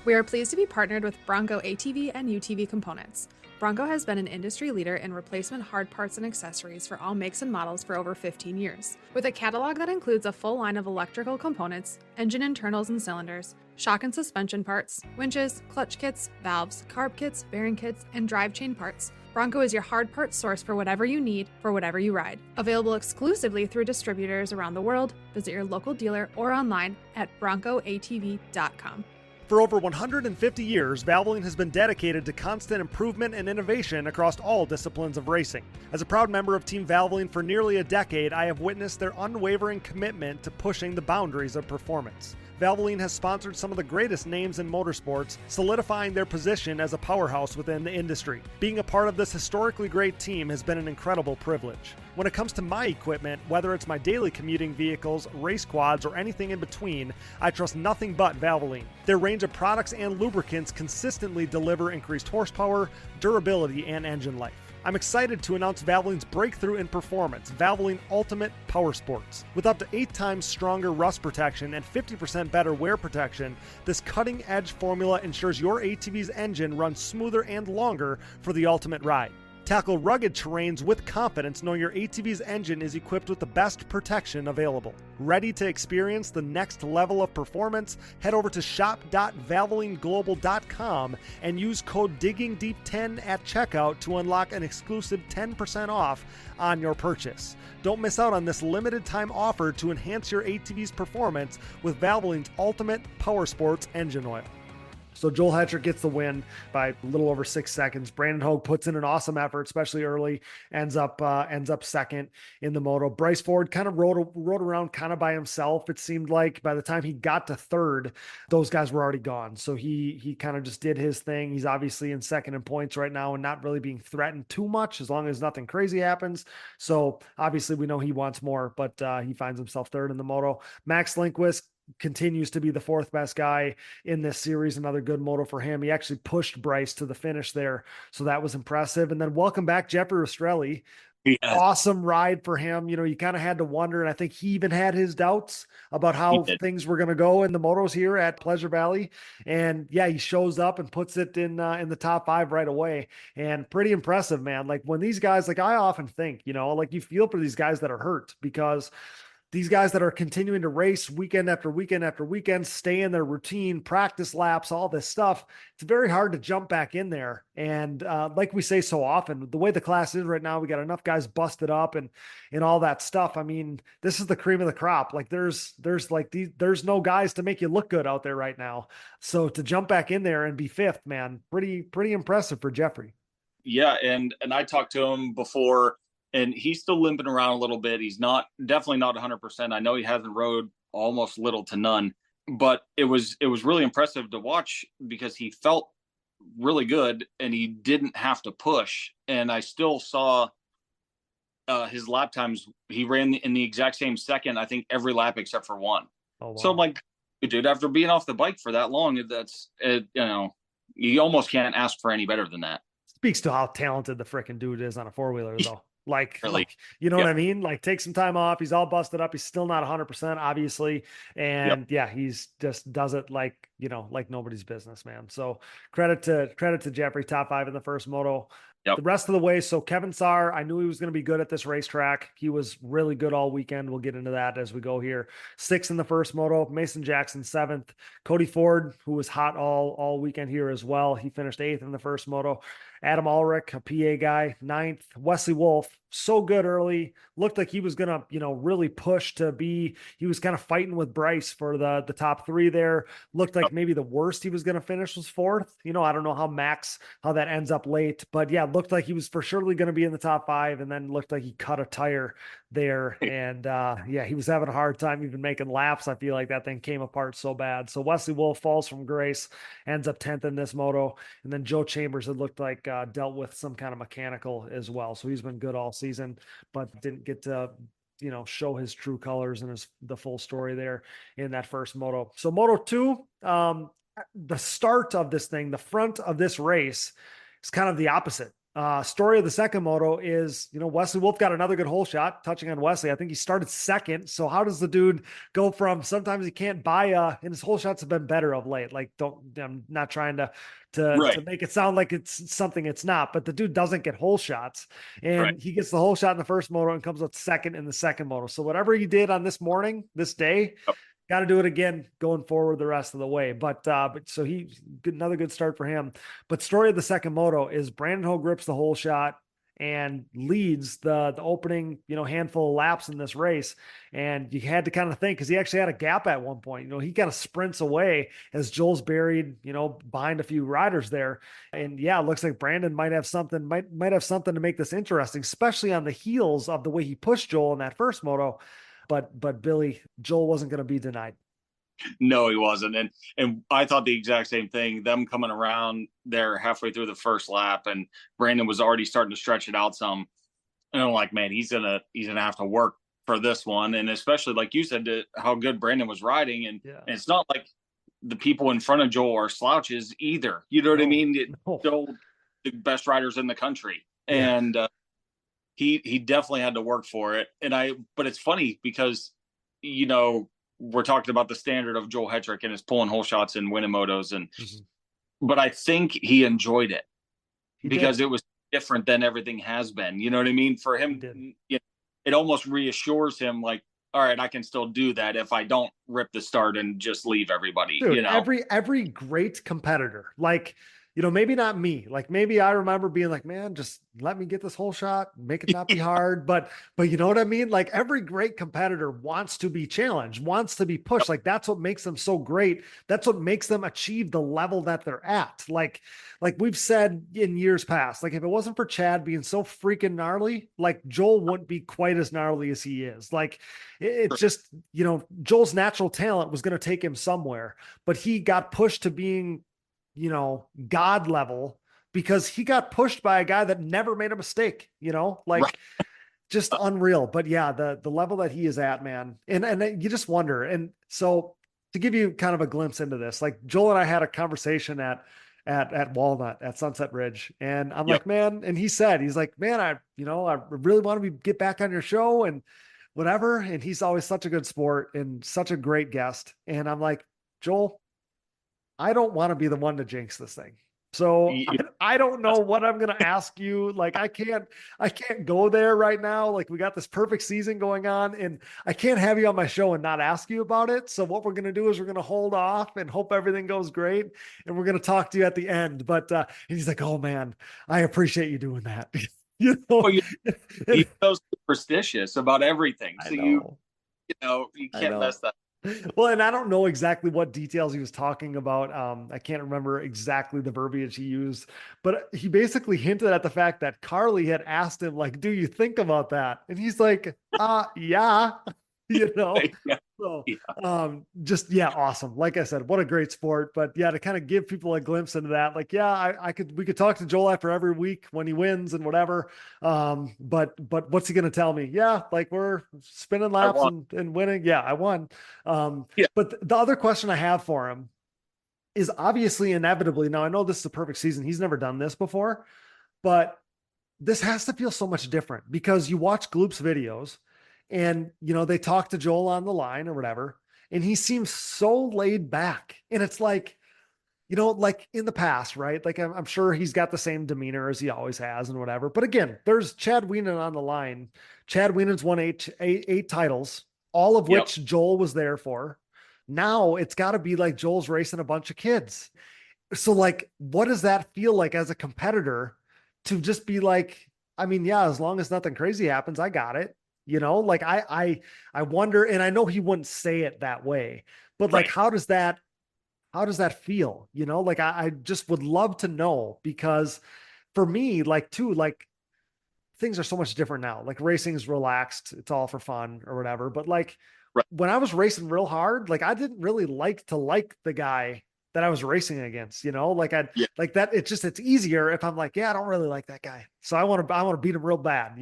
E: We are pleased to be partnered with Bronco ATV and UTV Components. Bronco has been an industry leader in replacement hard parts and accessories for all makes and models for over 15 years. With a catalog that includes a full line of electrical components, engine internals and cylinders, shock and suspension parts, winches, clutch kits, valves, carb kits, bearing kits, and drive chain parts, Bronco is your hard parts source for whatever you need, for whatever you ride. Available exclusively through distributors around the world, visit your local dealer or online at broncoatv.com.
B: For over 150 years, Valvoline has been dedicated to constant improvement and innovation across all disciplines of racing. As a proud member of Team Valvoline for nearly a decade, I have witnessed their unwavering commitment to pushing the boundaries of performance. Valvoline has sponsored some of the greatest names in motorsports, solidifying their position as a powerhouse within the industry. Being a part of this historically great team has been an incredible privilege. When it comes to my equipment, whether it's my daily commuting vehicles, race quads, or anything in between, I trust nothing but Valvoline. Their range of products and lubricants consistently deliver increased horsepower, durability, and engine life. I'm excited to announce Valvoline's breakthrough in performance, Valvoline Ultimate Power Sports. With up to 8 times stronger rust protection and 50% better wear protection, this cutting-edge formula ensures your ATV's engine runs smoother and longer for the ultimate ride. Tackle rugged terrains with confidence knowing your ATV's engine is equipped with the best protection available. Ready to experience the next level of performance? Head over to shop.valvolineglobal.com and use code DIGGINGDEEP10 at checkout to unlock an exclusive 10% off on your purchase. Don't miss out on this limited time offer to enhance your ATV's performance with Valvoline's Ultimate Power Sports engine oil. So Joel Hetrick gets the win by a little over 6 seconds. Brandon Hogue puts in an awesome effort, especially early, ends up second in the moto. Bryce Ford kind of rode around kind of by himself. It seemed like by the time he got to third, those guys were already gone. So he kind of just did his thing. He's obviously in second in points right now and not really being threatened too much as long as nothing crazy happens. So obviously we know he wants more, but he finds himself third in the moto. Max Lindquist continues to be the 4th best guy in this series. Another good moto for him. He actually pushed Bryce to the finish there. So that was impressive. And then welcome back, Jeffrey Rastrelli. Yeah. Awesome ride for him. You know, you kind of had to wonder, and I think he even had his doubts about how things were going to go in the motos here at Pleasure Valley. And yeah, he shows up and puts it in the top 5 right away. And pretty impressive, man. Like when these guys, like I often think, you know, like you feel for these guys that are hurt because these guys that are continuing to race weekend after weekend after weekend, stay in their routine, practice laps, all this stuff. It's very hard to jump back in there. And like we say so often, the way the class is right now, we got enough guys busted up and all that stuff. I mean, this is the cream of the crop. Like there's no guys to make you look good out there right now. So to jump back in there and be 5th, man, pretty impressive for Jeffrey.
C: Yeah. And I talked to him before, and he's still limping around a little bit. He's definitely not 100%. I know he hasn't rode almost little to none, but it was really impressive to watch because he felt really good and he didn't have to push. And I still saw his lap times. He ran in the exact same second, I think every lap except for one. Oh, wow. So I'm like, dude, after being off the bike for that long, you almost can't ask for any better than that.
B: Speaks to how talented the freaking dude is on a 4-wheeler though. Like,
C: really?
B: You know what I mean? Like take some time off. He's all busted up. He's still not 100%, obviously. And yeah, he's just does it like, you know, like nobody's business, man. So credit to Jeffrey, top 5 in the first moto. The rest of the way. So Kevin Saar, I knew he was going to be good at this racetrack. He was really good all weekend. We'll get into that as we go here. 6th in the first moto. Mason Jackson 7th. Cody Ford, who was hot all weekend here as well. He finished 8th in the first moto. Adam Ulrich, a PA guy, 9th. Wesley Wolf, so good early. Looked like he was going to, you know, really push to be, he was kind of fighting with Bryce for the top 3 there. Looked like maybe the worst he was going to finish was 4th. You know, I don't know how that ends up late, but yeah, looked like he was for surely going to be in the top 5 and then looked like he cut a tire there. And yeah, he was having a hard time even making laps. I feel like that thing came apart so bad. So Wesley Wolf falls from grace, ends up 10th in this moto. And then Joe Chambers, it looked like dealt with some kind of mechanical as well. So he's been good all season, but didn't get to, you know, show his true colors and the full story there in that first moto. So moto 2, the start of this thing, the front of this race is kind of the opposite. Story of the second moto is, you know, Wesley Wolf got another good hole shot. Touching on Wesley, I think he started 2nd. So how does the dude go from sometimes he can't buy and his hole shots have been better of late. Like I'm not trying to make it sound like it's something it's not, but the dude doesn't get hole shots and he gets the hole shot in the first moto and comes up 2nd in the second moto. So whatever he did on this day, got to do it again going forward the rest of the way. But so another good start for him. But story of the second moto is Brandon Hogue grips the hole shot and leads the opening, you know, handful of laps in this race. And you had to kind of think, because he actually had a gap at one point, you know, he kind of sprints away as Joel's buried, you know, behind a few riders there. And yeah, it looks like Brandon might have something to make this interesting, especially on the heels of the way he pushed Joel in that first moto. But Billy, Joel wasn't going to be denied.
C: No, he wasn't. And I thought the exact same thing. Them coming around there halfway through the first lap, and Brandon was already starting to stretch it out some. And I'm like, man, he's gonna have to work for this one. And especially like you said, how good Brandon was riding. And it's not like the people in front of Joel are slouches either. You know what I mean? Joel, the best riders in the country, and he definitely had to work for it. But it's funny because we're talking about the standard of Joel Hetrick and his pulling hole shots and winning motos, and but I think he enjoyed it because it was different than everything has been. You know what I mean? For him, it almost reassures him, like, all right, I can still do that if I don't rip the start and just leave everybody.
B: Dude, every great competitor, like, maybe not me. Like, maybe I remember being like, man, just let me get this whole shot, make it not be hard. But you know what I mean? Like, every great competitor wants to be challenged, wants to be pushed. Like, that's what makes them so great. That's what makes them achieve the level that they're at. Like we've said in years past, like, if it wasn't for Chad being so freaking gnarly, like, Joel wouldn't be quite as gnarly as he is. Like, it's just, Joel's natural talent was going to take him somewhere, but he got pushed to being, God level, because he got pushed by a guy that never made a mistake, just unreal. But yeah, the level that he is at, man. And you just wonder. And so to give you kind of a glimpse into this, like, Joel and I had a conversation at Walnut at Sunset Ridge. And I'm like, man, and he's like, man, I really want to get back on your show and whatever. And he's always such a good sport and such a great guest. And I'm like, Joel, I don't want to be the one to jinx this thing. So I don't know what I'm going to ask you. Like, I can't go there right now. Like, we got this perfect season going on, and I can't have you on my show and not ask you about it. So what we're going to do is we're going to hold off and hope everything goes great. And we're going to talk to you at the end. But and he's like, oh man, I appreciate you doing that. He's
C: so superstitious about everything. So you can't mess that.
B: Well, and I don't know exactly what details he was talking about. I can't remember exactly the verbiage he used, but he basically hinted at the fact that Carly had asked him, like, do you think about that? And he's like, yeah, So, awesome. Like I said, what a great sport. But yeah, to kind of give people a glimpse into that, like, we could talk to Joel after every week when he wins and whatever. But what's he going to tell me? Yeah. Like, we're spinning laps and winning. Yeah, I won. But the other question I have for him is obviously inevitably, now I know this is a perfect season. He's never done this before, but this has to feel so much different because you watch Gloop's videos and, they talk to Joel on the line or whatever, and he seems so laid back. And it's like, like in the past, right? Like, I'm sure he's got the same demeanor as he always has and whatever. But again, there's Chad Wienen on the line. Chad Wienen's won eight titles, all of which Joel was there for. Now it's got to be like Joel's racing a bunch of kids. So, like, what does that feel like as a competitor to just be like, I mean, yeah, as long as nothing crazy happens, I got it. Like, I wonder, and I know he wouldn't say it that way, but like, how does that feel? Like, I just would love to know, because for me, like, too, like, things are so much different now. Like, racing is relaxed. It's all for fun or whatever. But like, when I was racing real hard, like, I didn't really like the guy that I was racing against, like like that. It's easier if I'm like, I don't really like that guy. So I want to beat him real bad,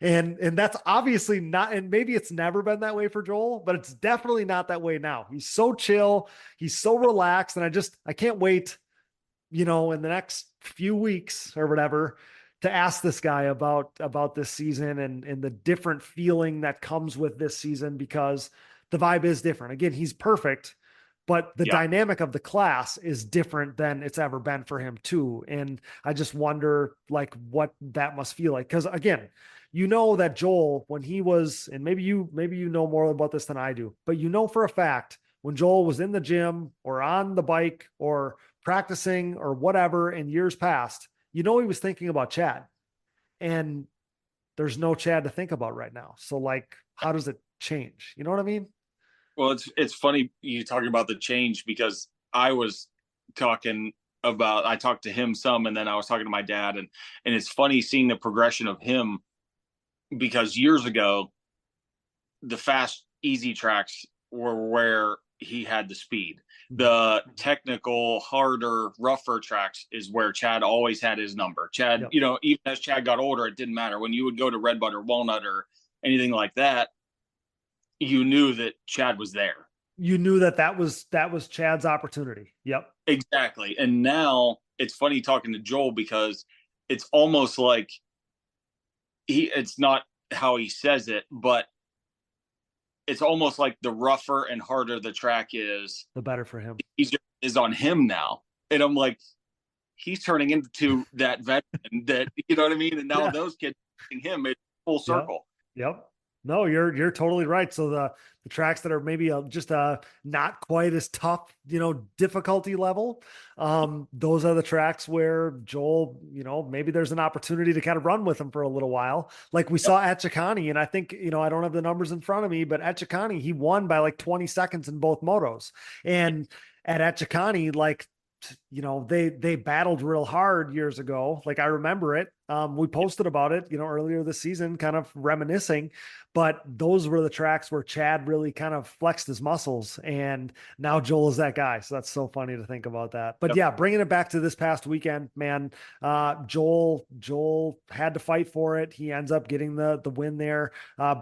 B: and that's obviously not, and maybe it's never been that way for Joel, but it's definitely not that way now. He's so chill. He's so relaxed. And I can't wait, in the next few weeks or whatever, to ask this guy about this season and the different feeling that comes with this season, because the vibe is different. Again, he's perfect, but the dynamic of the class is different than it's ever been for him too. And I just wonder, like, what that must feel like. Cause again, that Joel, when he was, and maybe you know more about this than I do, but for a fact, when Joel was in the gym or on the bike or practicing or whatever in years past, he was thinking about Chad, and there's no Chad to think about right now. So, like, how does it change? You know what I mean?
C: Well, it's funny you talking about the change, because I talked to him some, and then I was talking to my dad, and it's funny seeing the progression of him, because years ago, the fast, easy tracks were where he had the speed.
B: Mm-hmm.
C: The technical, harder, rougher tracks is where Chad always had his number. Chad,
B: Yep.
C: you know, even as Chad got older, it didn't matter. When you would go to Redbud or Walnut or anything like that, you knew that Chad was there.
B: You knew that was Chad's opportunity. Yep.
C: Exactly. And now it's funny talking to Joel because it's almost like it's not how he says it, but it's almost like the rougher and harder the track is,
B: the better for him.
C: Easier is on him now. And I'm like, he's turning into that veteran that, you know what I mean? And now those kids him, it's full circle.
B: Yep. No, you're totally right. So the tracks that are maybe just not quite as tough, you know, difficulty level, those are the tracks where Joel, you know, maybe there's an opportunity to kind of run with him for a little while, like we saw at Chicani. And I think, you know, I don't have the numbers in front of me, but at Chicani, he won by like 20 seconds in both motos. And at Chicani, like, you know, they battled real hard years ago. Like I remember it. We posted about it, you know, earlier this season, kind of reminiscing, but those were the tracks where Chad really kind of flexed his muscles, and now Joel is that guy. So that's so funny to think about that. But yeah, bringing it back to this past weekend, man, Joel had to fight for it. He ends up getting the win there.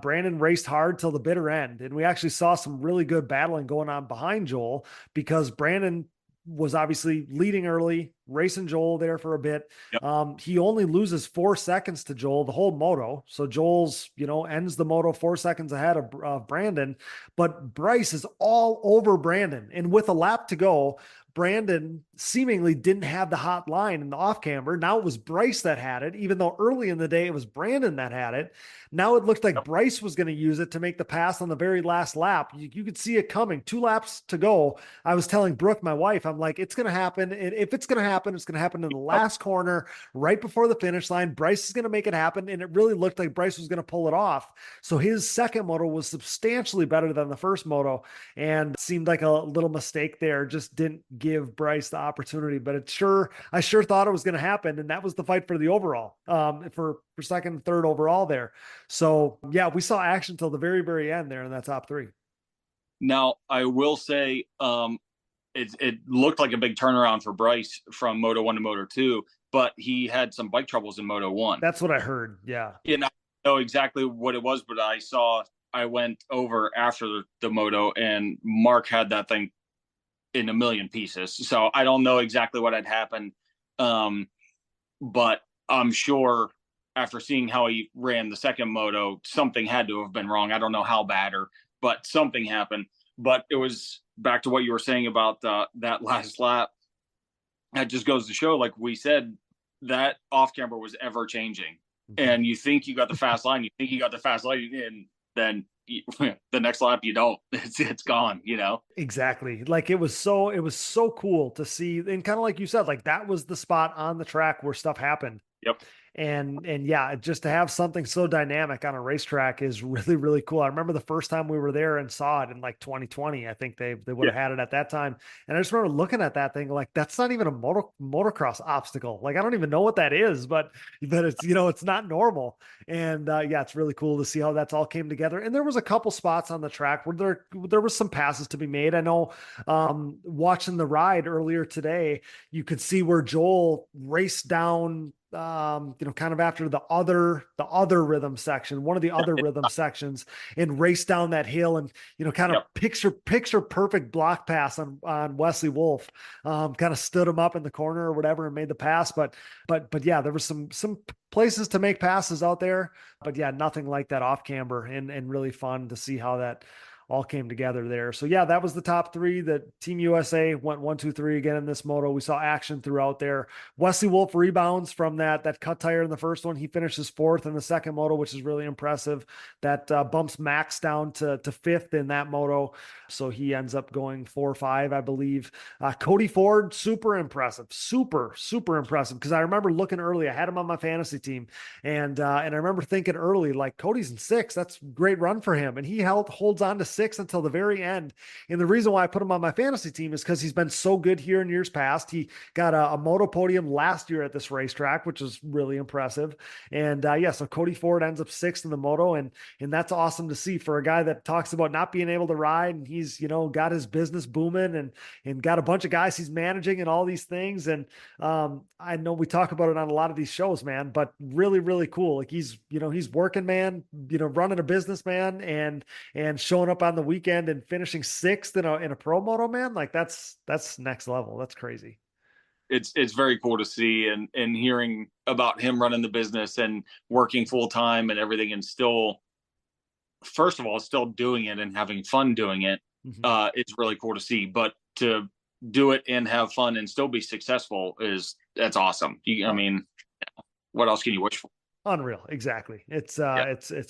B: Brandon raced hard till the bitter end, and we actually saw some really good battling going on behind Joel, because Brandon was obviously leading early, racing Joel there for a bit.
C: Yep.
B: He only loses 4 seconds to Joel the whole moto. So Joel's, you know, ends the moto 4 seconds ahead of Brandon, but Bryce is all over Brandon. And with a lap to go, Brandon seemingly didn't have the hot line in the off camber. Now it was Bryce that had it, even though early in the day it was Brandon that had it. Now it looked like Bryce was going to use it to make the pass on the very last lap. You could see it coming. 2 laps to go. I was telling Brooke, my wife, I'm like, it's going to happen. And if it's going to happen, it's going to happen in the last corner right before the finish line. Bryce is going to make it happen. And it really looked like Bryce was going to pull it off. So his second moto was substantially better than the first moto, and it seemed like a little mistake there. Just didn't give Bryce the opportunity, but I sure thought it was going to happen. And that was the fight for the overall, for second and third overall there. So yeah, we saw action till the very, very end there in that top 3.
C: Now I will say, it looked like a big turnaround for Bryce from Moto 1 to Moto 2, but he had some bike troubles in Moto 1.
B: That's what I heard. Yeah.
C: And I don't know exactly what it was, but I went over after the moto, and Mark had that thing in a million pieces. So I don't know exactly what had happened. But I'm sure after seeing how he ran the second moto, something had to have been wrong. I don't know how bad, but something happened. But it was back to what you were saying about that last lap. That just goes to show, like we said, that off camber was ever changing. Mm-hmm. And you think you got the fast line, and then the next lap you don't. It's gone, you know.
B: Exactly. Like it was so cool to see, and kind of like you said, like that was the spot on the track where stuff happened.
C: Yep.
B: And yeah, just to have something so dynamic on a racetrack is really, really cool. I remember the first time we were there and saw it in like 2020. I think they would have had it at that time. And I just remember looking at that thing like, that's not even a motocross obstacle. Like, I don't even know what that is, but it's, you know, it's not normal. And yeah, it's really cool to see how that's all came together. And there was a couple spots on the track where there was some passes to be made. I know watching the ride earlier today, you could see where Joel raced down, you know, kind of after the other rhythm section, one of the other rhythm sections, and race down that hill, and, you know, kind of picture perfect block pass on Wesley Wolf, kind of stood him up in the corner or whatever and made the pass. But yeah, there was some places to make passes out there, but yeah, nothing like that off camber, and really fun to see how that all came together there. So yeah, that was the top 3. The Team USA went 1, 2, 3 again in this moto. We saw action throughout there. Wesley Wolf rebounds from that cut tire in the first one. He finishes 4th in the second moto, which is really impressive. That bumps Max down to 5th in that moto. So he ends up going 4-5, I believe. Cody Ford, super impressive, super impressive. Cause I remember looking early, I had him on my fantasy team, and I remember thinking early, like, Cody's in 6th. That's a great run for him. And he holds on to 6 until the very end. And the reason why I put him on my fantasy team is because he's been so good here in years past. He got a moto podium last year at this racetrack, which was really impressive. And so Cody Ford ends up 6th in the moto, and that's awesome to see for a guy that talks about not being able to ride, and he's, got his business booming and got a bunch of guys he's managing and all these things. And I know we talk about it on a lot of these shows, man, but really, really cool. Like he's working, man, running a business, man, and showing up on the weekend and finishing 6th in a pro moto, man. Like that's next level. That's crazy.
C: It's very cool to see, and hearing about him running the business and working full time and everything, and still, first of all, still doing it and having fun doing it.
B: Mm-hmm.
C: It's really cool to see, but to do it and have fun and still be successful that's awesome. I mean, what else can you wish for?
B: Unreal. Exactly. It's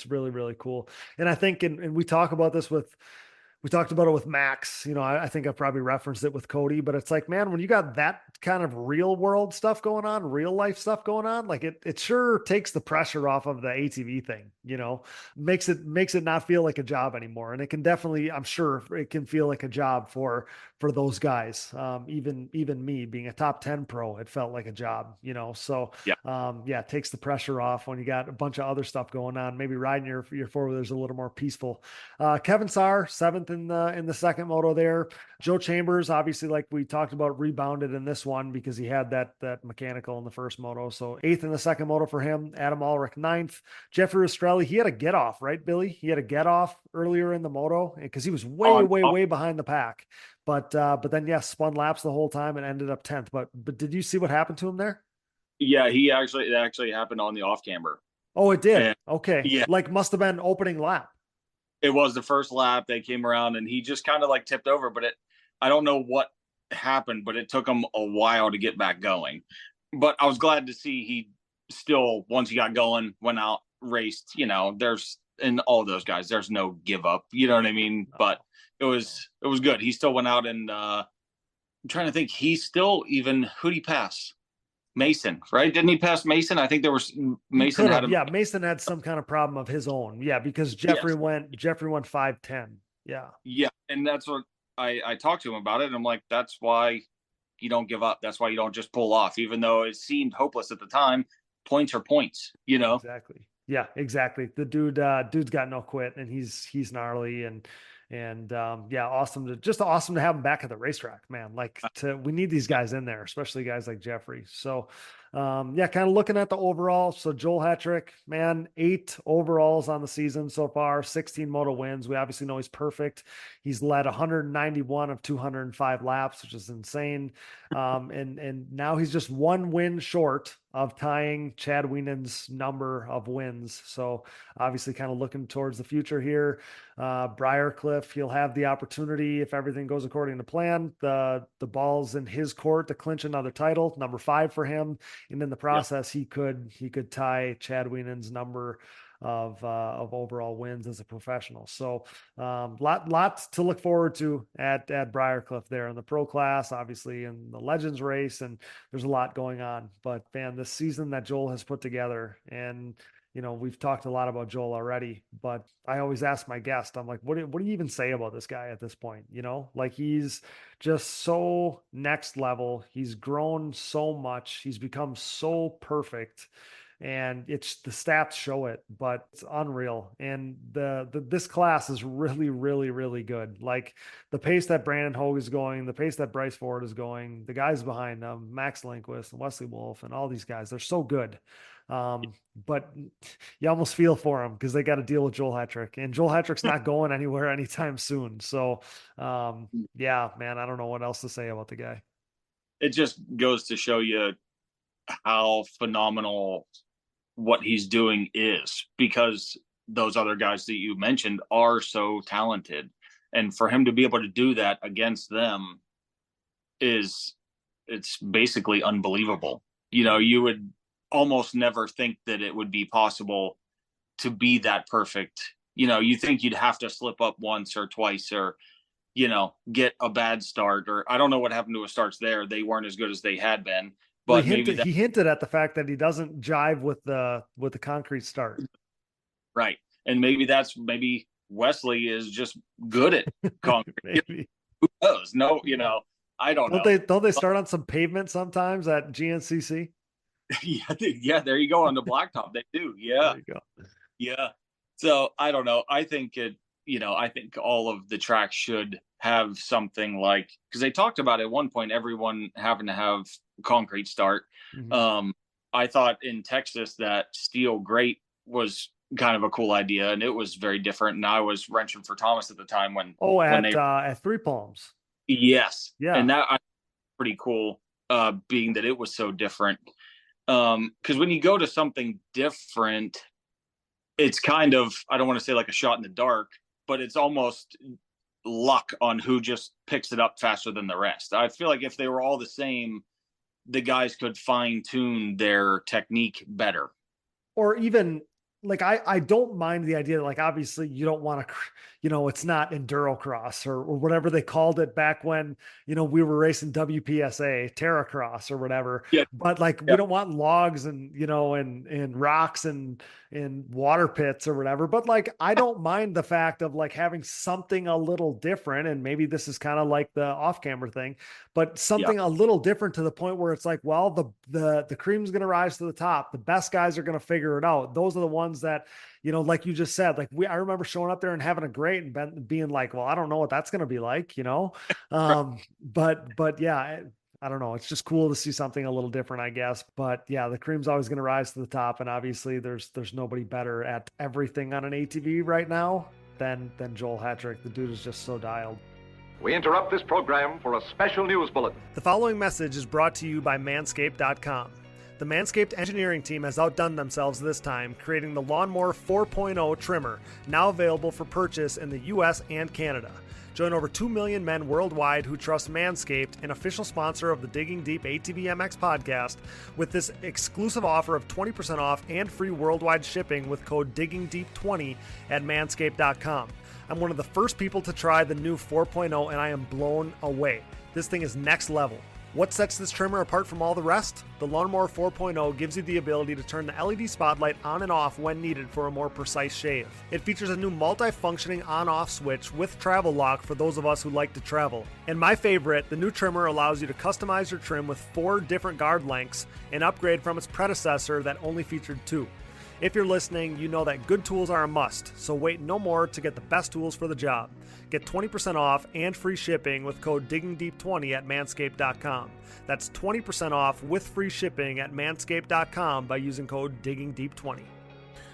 B: really, really cool. And I think, and we talked about it with Max, I think I probably referenced it with Cody, but it's like, man, when you got that kind of real world stuff going on, real life stuff going on, like it sure takes the pressure off of the ATV thing, makes it not feel like a job anymore. And it can definitely, I'm sure it can feel like a job for those guys. Even me being a top 10 pro, it felt like a job, so it takes the pressure off when you got a bunch of other stuff going on. Maybe riding your four-wheelers a little more peaceful. Kevin Saar, 7th in the second moto there. Joe Chambers, obviously, like we talked about, rebounded in this one because he had that mechanical in the first moto. So 8th in the second moto for him. Adam Ulrich 9th. Jeffrey Estrelli, he had a get off, right, Billy? He had a get off earlier in the moto because he was way behind the pack. But then spun laps the whole time and ended up 10th. But did you see what happened to him there?
C: Yeah, it actually happened on the off camber.
B: Oh, it did.
C: And,
B: okay.
C: Yeah.
B: Like must have been opening lap.
C: It was the first lap. They came around and he just kind of like tipped over, but I don't know what happened, but it took him a while to get back going. But I was glad to see he still, once he got going, went out, raced. There's, in all those guys, there's no give up. You know what I mean? But it was good. He still went out, and I'm trying to think. He still even, who'd he pass? Mason, right? Didn't he pass Mason? I think there was Mason had
B: Mason had some kind of problem of his own. Yeah, because Jeffrey went 5-10. Yeah.
C: Yeah. And that's what I talked to him about it. And I'm like, that's why you don't give up. That's why you don't just pull off, even though it seemed hopeless at the time. Points are points,
B: Exactly. Yeah, exactly. The dude's got no quit, and he's gnarly and awesome to have him back at the racetrack, man. Like we need these guys in there, especially guys like Jeffrey. So kind of looking at the overall. So Joel Hetrick, man, 8 overalls on the season so far, 16 moto wins. We obviously know he's perfect. He's led 191 of 205 laps, which is insane. And now he's just 1 win short of tying Chad Wienen's number of wins. So obviously kind of looking towards the future here. Briarcliff, he'll have the opportunity, if everything goes according to plan, the ball's in his court to clinch another title, number 5 for him. And in the process, he could tie Chad Wienen's number of overall wins as a professional. So lots to look forward to at Briarcliff there in the pro class, obviously in the Legends race, and there's a lot going on. But man, this season that Joel has put together, and we've talked a lot about Joel already, but I always ask my guest, I'm like, what do you even say about this guy at this point? Like he's just so next level. He's grown so much. He's become so perfect. And it's the stats show it, but it's unreal. And this class is really, really, really good. Like the pace that Brandon Hogue is going, the pace that Bryce Ford is going, the guys behind them, Max Lindquist and Wesley Wolf and all these guys, they're so good. But you almost feel for them because they got to deal with Joel Hetrick, and Joel Hetrick's not going anywhere anytime soon. So, man, I don't know what else to say about the guy.
C: It just goes to show you how phenomenal what he's doing is, because those other guys that you mentioned are so talented, and for him to be able to do that against them it's basically unbelievable. You would almost never think that it would be possible to be that perfect. You think you'd have to slip up once or twice, or get a bad start, or I don't know what happened to his starts there. They weren't as good as they had been. But
B: he hinted at the fact that he doesn't jive with the concrete start.
C: Right. And maybe Wesley is just good at concrete.
B: Maybe.
C: Who knows? No, I don't know.
B: Don't they start on some pavement sometimes at GNCC?
C: Yeah, there you go, on the blacktop. They do. Yeah.
B: There you go.
C: Yeah. So I don't know. I think I think all of the tracks should have something like, because they talked about at one point everyone having to have concrete start.
B: Mm-hmm.
C: I thought in Texas that steel grate was kind of a cool idea, and it was very different. And I was wrenching for Thomas at the time when
B: at Three Palms.
C: Yes.
B: Yeah.
C: And that I pretty cool, being that it was so different. Because when you go to something different, it's kind of, I don't want to say like a shot in the dark, but it's almost luck on who just picks it up faster than the rest. I feel like if they were all the same, the guys could fine tune their technique better.
B: Or even like, I don't mind the idea that, like, obviously you don't want to, it's not endurocross or whatever they called it back when, we were racing WPSA, Terracross or whatever.
C: Yeah.
B: But like, we don't want logs and, and rocks and water pits or whatever. But like, I don't mind the fact of like having something a little different. And maybe this is kind of like the off camera thing, but something a little different to the point where it's like, well, the cream's going to rise to the top. The best guys are going to figure it out. Those are the ones that, like you just said, like I remember showing up there and having a great and being like, well, I don't know what that's going to be like, but yeah, I don't know. It's just cool to see something a little different, I guess. But yeah, the cream's always going to rise to the top. And obviously there's nobody better at everything on an ATV right now than Joel Hetrick. The dude is just so dialed.
F: We interrupt this program for a special news bulletin.
B: The following message is brought to you by Manscaped.com. The Manscaped engineering team has outdone themselves this time, creating the Lawnmower 4.0 trimmer, now available for purchase in the US and Canada. Join over 2 million men worldwide who trust Manscaped, an official sponsor of the Digging Deep ATVMX podcast, with this exclusive offer of 20% off and free worldwide shipping with code DiggingDeep20 at Manscaped.com. I'm one of the first people to try the new 4.0 and I am blown away. This thing is next level. What sets this trimmer apart from all the rest? The Lawnmower 4.0 gives you the ability to turn the LED spotlight on and off when needed for a more precise shave. It features a new multi-functioning on-off switch with travel lock for those of us who like to travel. And my favorite, the new trimmer allows you to customize your trim with 4 different guard lengths, an upgrade from its predecessor that only featured 2. If you're listening, you know that good tools are a must, so wait no more to get the best tools for the job. Get 20% off and free shipping with code DiggingDeep20 at Manscaped.com. That's 20% off with free shipping at Manscaped.com by using code DiggingDeep20.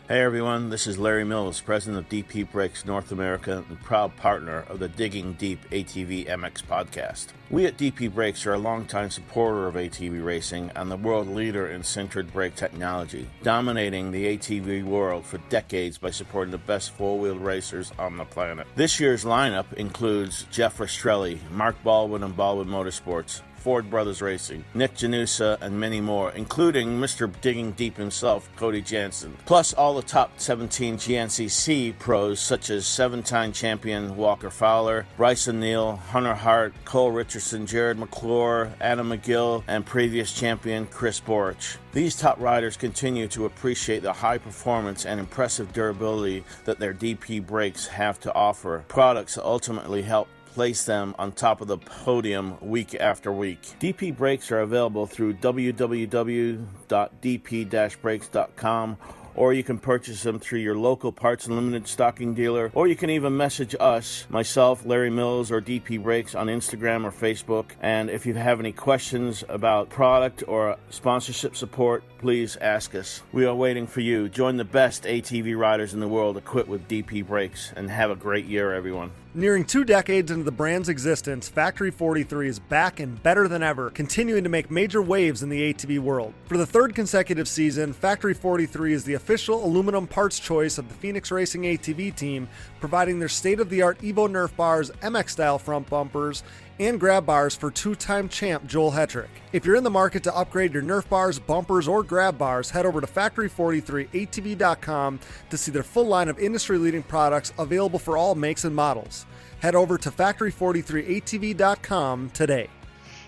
G: Hey everyone, this is Larry Mills, president of DP Brakes North America and proud partner of the Digging Deep ATVMX Podcast. We at DP Brakes are a longtime supporter of ATV racing and the world leader in sintered brake technology, dominating the ATV world for decades by supporting the best four-wheel racers on the planet. This year's lineup includes Jeff Rastrelli, Mark Baldwin and Baldwin Motorsports, Ford Brothers Racing, Nick Janusa, and many more, including Mr. Digging Deep himself, Cody Jansen. Plus all the top 17 GNCC pros such as 7-time champion Walker Fowler, Bryson Neal, Hunter Hart, Cole Richardson, Jared McClure, Adam McGill, and previous champion Chris Borich. These top riders continue to appreciate the high performance and impressive durability that their DP brakes have to offer, products that ultimately help place them on top of the podium week after week. DP brakes are available through www.dp-brakes.com, or you can purchase them through your local Parts Unlimited stocking dealer, or you can even message us, myself, Larry Mills, or DP Brakes on Instagram or Facebook. And if you have any questions about product or sponsorship support, please ask us. We are waiting for you. Join the best ATV riders in the world equipped with DP Brakes, and have a great year, everyone.
B: Nearing 2 decades into the brand's existence, Factory 43 is back and better than ever, continuing to make major waves in the ATV world. For the 3rd consecutive season, Factory 43 is the official aluminum parts choice of the Phoenix Racing ATV team, providing their state-of-the-art Evo Nerf bars, MX-style front bumpers, and grab bars for 2-time champ Joel Hetrick. If you're in the market to upgrade your Nerf bars, bumpers, or grab bars, head over to Factory43ATV.com to see their full line of industry-leading products available for all makes and models. Head over to Factory43ATV.com today.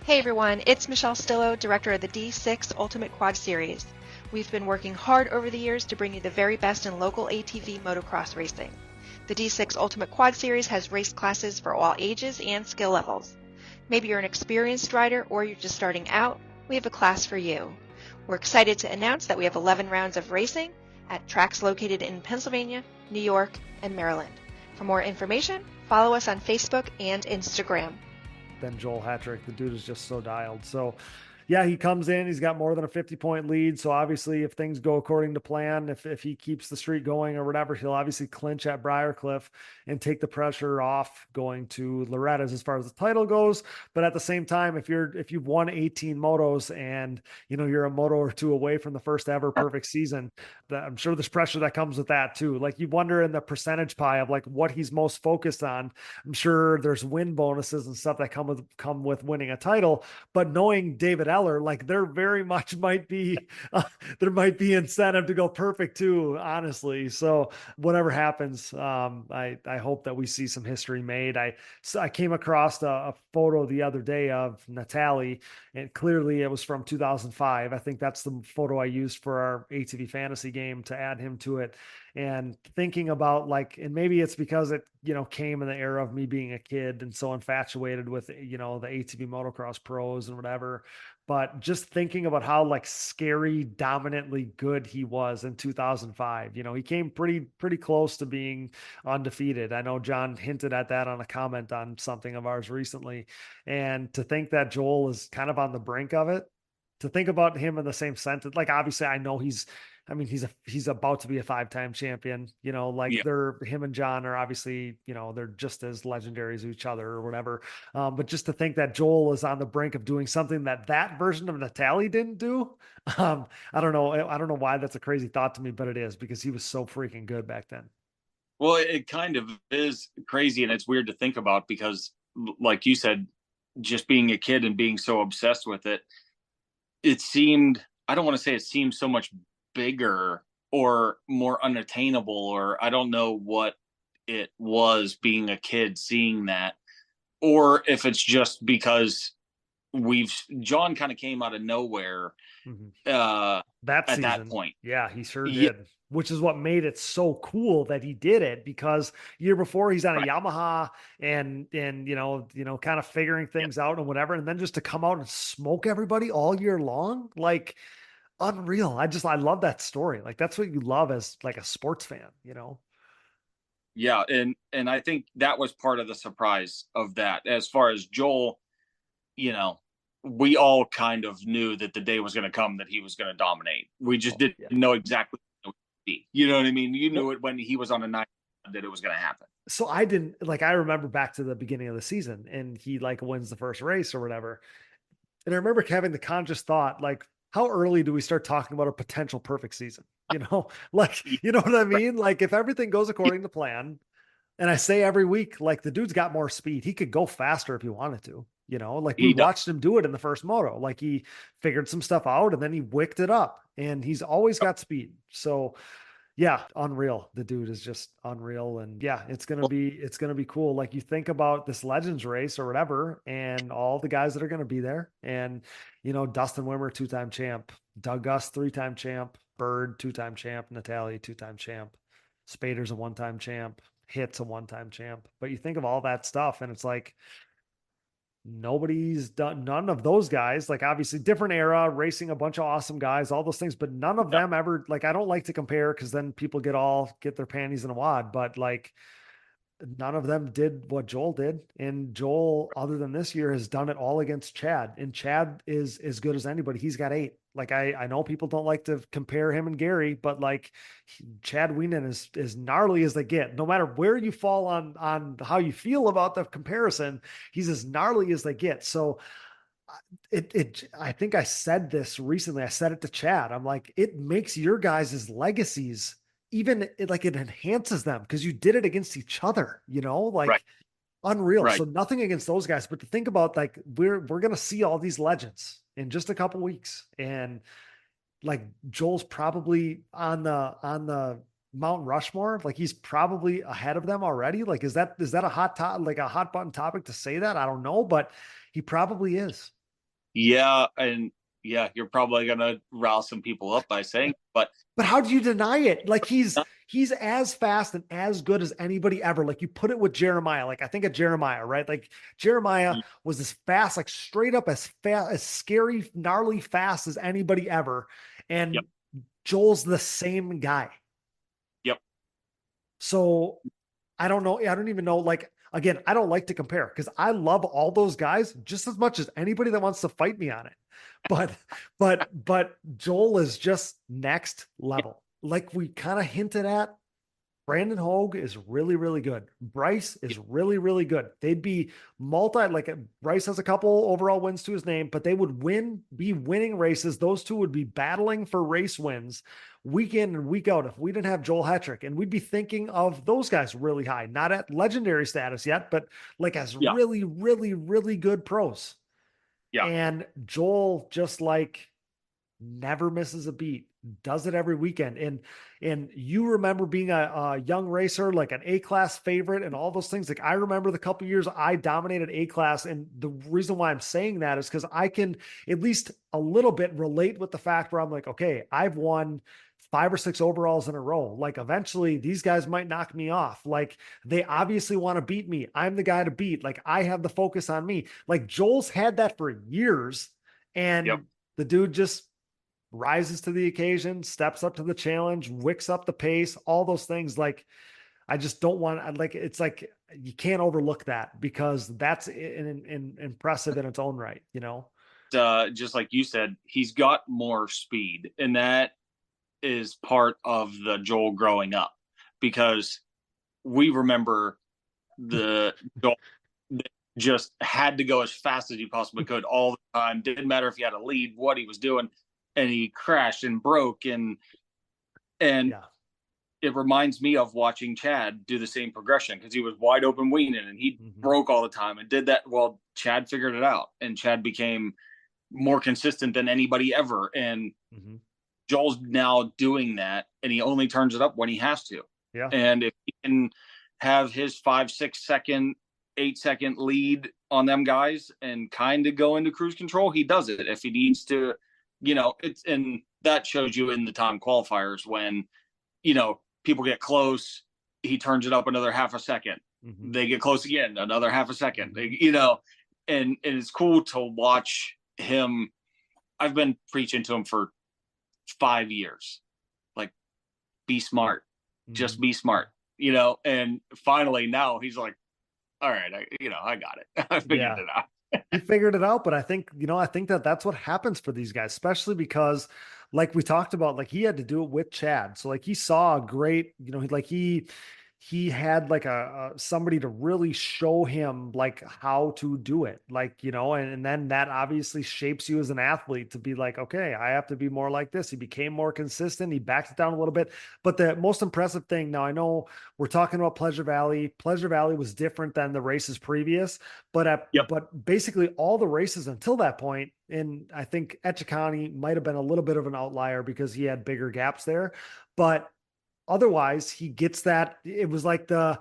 H: Hey everyone, it's Michelle Stillo, director of the D6 Ultimate Quad Series. We've been working hard over the years to bring you the very best in local ATV motocross racing. The D6 Ultimate Quad Series has race classes for all ages and skill levels. Maybe you're an experienced rider or you're just starting out, we have a class for you. We're excited to announce that we have 11 rounds of racing at tracks located in Pennsylvania, New York, and Maryland. For more information, follow us on Facebook and Instagram.
B: Then Joel Hattrick, the dude is just so dialed. So yeah, he comes in, he's got more than a 50-point lead. So obviously if things go according to plan, if he keeps the streak going or whatever, he'll obviously clinch at Briarcliff and take the pressure off going to Loretta's as far as the title goes. But at the same time, if you've won 18 motos and you're a moto or two away from the first ever perfect season, I'm sure there's pressure that comes with that too. Like you wonder in the percentage pie of like what he's most focused on. I'm sure there's win bonuses and stuff that come with winning a title, but knowing David Eller, like there very much might be there might be incentive to go perfect too, honestly. So whatever happens, I hope that we see some history made. I came across a photo the other day of Natalie, and clearly it was from 2005. I think that's the photo I used for our ATV fantasy game to add him to it. And thinking about like, and maybe it's because it, came in the era of me being a kid and so infatuated with, the ATV motocross pros and whatever, but just thinking about how like scary, dominantly good he was in 2005. He came pretty close to being undefeated. I know John hinted at that on a comment on something of ours recently. And to think that Joel is kind of on the brink of it, to think about him in the same sentence, like obviously I know he's about to be a 5-time champion, him and John are obviously, they're just as legendary as each other or whatever. But just to think that Joel is on the brink of doing something that version of Natalie didn't do. I don't know. I don't know why that's a crazy thought to me, but it is because he was so freaking good back then.
C: Well, it kind of is crazy. And it's weird to think about because like you said, just being a kid and being so obsessed with it, I don't want to say it seemed so much bigger or more unattainable, or I don't know what it was being a kid seeing that, or if it's just because John kind of came out of nowhere
B: that
C: at
B: season.
C: that point.
B: Yeah, he sure did. Which is what made it so cool that he did it, because year before he's on a Yamaha and kind of figuring things out and whatever. And then just to come out and smoke everybody all year long, like unreal. I love that story. Like that's what you love as like a sports fan,
C: Yeah. And I think that was part of the surprise of that. As far as Joel, we all kind of knew that the day was going to come that he was going to dominate. We just didn't know exactly what it would be. You know what I mean? You knew it when he was on a night that it was going to happen.
B: So I didn't I remember back to the beginning of the season and he like wins the first race or whatever. And I remember having the conscious thought, like, how early do we start talking about a potential perfect season? You know what I mean? Like if everything goes according to plan, and I say every week, like the dude's got more speed. He could go faster if he wanted to, like we watched him do it in the first moto. Like he figured some stuff out and then he wicked it up and he's always got speed. So yeah, unreal. The dude is just unreal. And yeah, it's going to be cool. Like you think about this Legends race or whatever, and all the guys that are going to be there. And, Dustin Wimmer, 2-time champ, Doug Gus, 3-time champ, Bird, 2-time champ, Natalie, 2-time champ, Spader's a 1-time champ, Hit's a 1-time champ. But you think of all that stuff and it's like, nobody's done, none of those guys, like obviously different era, racing a bunch of awesome guys, all those things, but none of them ever, like, I don't like to compare because then people get their panties in a wad, but like none of them did what Joel did. And Joel, other than this year, has done it all against Chad, and Chad is as good as anybody. He's got 8. Like I know people don't like to compare him and Gary, but like Chad Wienen is as gnarly as they get. No matter where you fall on how you feel about the comparison, he's as gnarly as they get. So I think I said this recently. I said it to Chad. I'm like, it makes your guys' legacies even like it enhances them because you did it against each other, unreal. Right. So nothing against those guys, but to think about like we're going to see all these legends in just a couple weeks, and like Joel's probably on the Mount Rushmore, like he's probably ahead of them already. Like is that a hot button topic to say that? I don't know, but he probably is.
C: Yeah, and yeah, you're probably gonna rile some people up by saying, but
B: how do you deny it? Like he's he's as fast and as good as anybody ever. Like you put it with Jeremiah, like I think of Jeremiah, right? Like Jeremiah was as fast, like straight up as fast, as scary, gnarly fast as anybody ever. And Joel's the same guy.
C: Yep.
B: So I don't know. I don't even know. Like, again, I don't like to compare because I love all those guys just as much as anybody that wants to fight me on it. But Joel is just next level. Like we kind of hinted at, Brandon Hogue is really, really good. Bryce is really, really good. They'd be Bryce has a couple overall wins to his name, but they would be winning races. Those two would be battling for race wins week in and week out if we didn't have Joel Hetrick. And we'd be thinking of those guys really high, not at legendary status yet, but like as really, really, really good pros.
C: Yeah.
B: And Joel just like never misses a beat, does it every weekend. And you remember being a young racer, like an A-class favorite and all those things. Like I remember the couple years I dominated A-class. And the reason why I'm saying that is because I can at least a little bit relate with the fact where I'm like, okay, I've won 5 or 6 overalls in a row. Like eventually these guys might knock me off. Like they obviously want to beat me. I'm the guy to beat. Like I have the focus on me. Like Joel's had that for years. And the dude just rises to the occasion, steps up to the challenge, wicks up the pace, all those things. Like, I just don't want, like, it's like, you can't overlook that because that's impressive in its own right, you know?
C: Just like you said, he's got more speed, and that is part of the Joel growing up, because we remember the Joel that just had to go as fast as he possibly could all the time. Didn't matter if he had a lead, what he was doing, and he crashed and broke. And it reminds me of watching Chad do the same progression, because he was wide open weaning and he broke all the time and did that. Well, Chad figured it out, and Chad became more consistent than anybody ever. And Joel's now doing that, and he only turns it up when he has to.
B: Yeah.
C: And if he can have his 5, 6 second, 8 second lead on them guys and kind of go into cruise control, he does it. If he needs to, you know, and that shows you in the time qualifiers when, you know, people get close, he turns it up another half a second. They get close again, another half a second, you know, and it's cool to watch him. I've been preaching to him for 5 years, like, be smart, just be smart, you know. And finally now he's like, all right, I got it. I figured it out.
B: He figured it out. But I think that's what happens for these guys, especially because like we talked about, like he had to do it with Chad. So like he saw a great, you know, like he had like somebody to really show him like how to do it, like, you know, and then that obviously shapes you as an athlete to be like, okay, I have to be more like this. He became more consistent. He backed it down a little bit. But the most impressive thing, now I know we're talking about Pleasure Valley. Pleasure Valley was different than the races previous, but but basically all the races until that point, and I think Etchikani might have been a little bit of an outlier because he had bigger gaps there, but otherwise he gets that. It was like the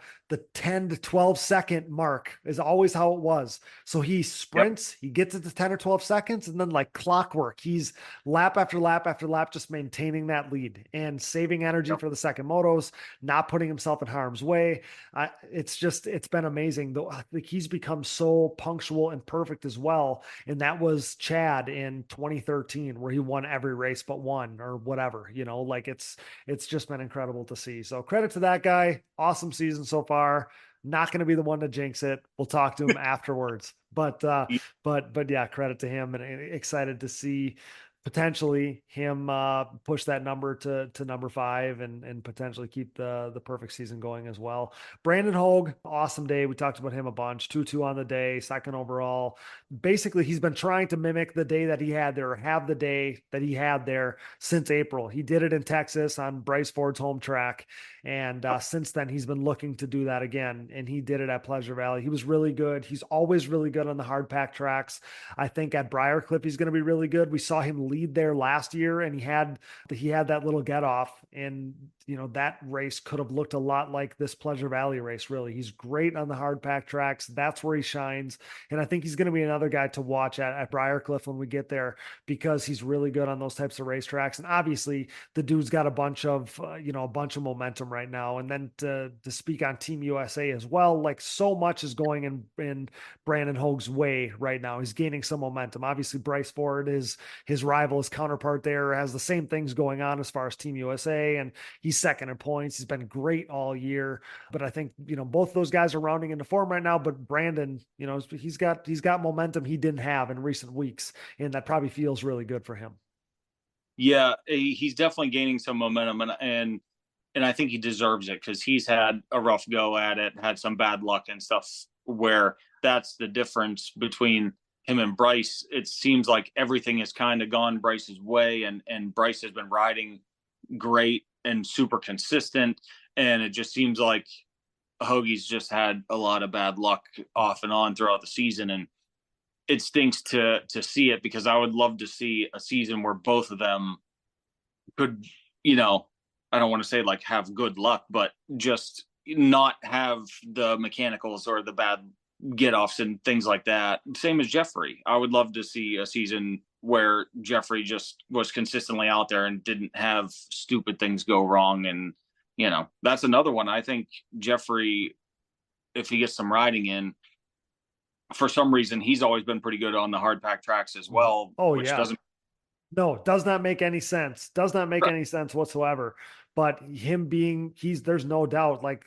B: 10 to 12 second mark is always how it was. So he sprints, he gets it to 10 or 12 seconds, and then like clockwork, he's lap after lap after lap, just maintaining that lead and saving energy for the second motos, not putting himself in harm's way. It's been amazing though. Like he's become so punctual and perfect as well. And that was Chad in 2013, where he won every race but one or whatever, you know, like it's just been incredible to see. So credit to that guy. Awesome season so far. Not going to be the one to jinx it. We'll talk to him afterwards, but yeah, credit to him, and excited to see potentially him push that number to number 5 and potentially keep the perfect season going as well. Brandon Hogue, awesome day. We talked about him a bunch. 2-2 on the day, second overall. Basically, he's been trying to mimic the day that he had there, or have the day that he had there since April. He did it in Texas on Bryce Ford's home track. And since then, he's been looking to do that again. And he did it at Pleasure Valley. He was really good. He's always really good on the hard pack tracks. I think at Briarcliff, he's going to be really good. We saw him lead there last year, and he had that little get off. And that race could have looked a lot like this Pleasure Valley race, really. He's great on the hard pack tracks. That's where he shines. And I think he's going to be another guy to watch at Briarcliff when we get there, because he's really good on those types of racetracks. And obviously the dude's got a bunch of momentum right now. And then to speak on Team USA as well, like so much is going in Brandon Hogue's way right now. He's gaining some momentum. Obviously Bryce Ford is his rival, his counterpart there, has the same things going on as far as Team USA, and he's second in points. He's been great all year, but I think, both those guys are rounding into form right now, but Brandon, he's got momentum he didn't have in recent weeks, and that probably feels really good for him.
C: Yeah, he's definitely gaining some momentum, and I think he deserves it, because he's had a rough go at it, had some bad luck and stuff, where that's the difference between him and Bryce. It seems like everything has kind of gone Bryce's way, and Bryce has been riding great and super consistent, and it just seems like Hoagie's just had a lot of bad luck off and on throughout the season, and it stinks to see it, because I would love to see a season where both of them could, I don't want to say like have good luck, but just not have the mechanicals or the bad get-offs and things like that. Same as Jeffrey. I would love to see a season where Jeffrey just was consistently out there and didn't have stupid things go wrong. And, that's another one. I think Jeffrey, if he gets some riding in, for some reason, he's always been pretty good on the hard pack tracks as well.
B: Oh, yeah. Does not make any sense. Does not make any sense whatsoever. But him being, there's no doubt, like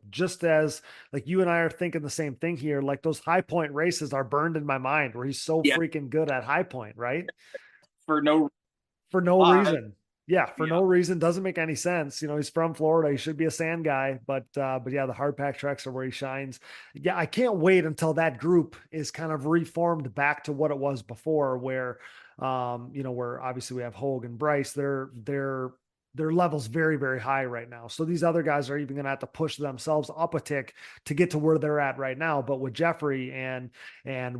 B: just as like you and I are thinking the same thing here, like those high point races are burned in my mind where he's so freaking good at high point, right?
C: For no
B: reason. Yeah. For no reason. Doesn't make any sense. He's from Florida. He should be a sand guy, but yeah, the hard pack tracks are where he shines. Yeah. I can't wait until that group is kind of reformed back to what it was before, where, where obviously we have Hogue and Bryce, their level's very, very high right now. So these other guys are even going to have to push themselves up a tick to get to where they're at right now. But with Jeffrey and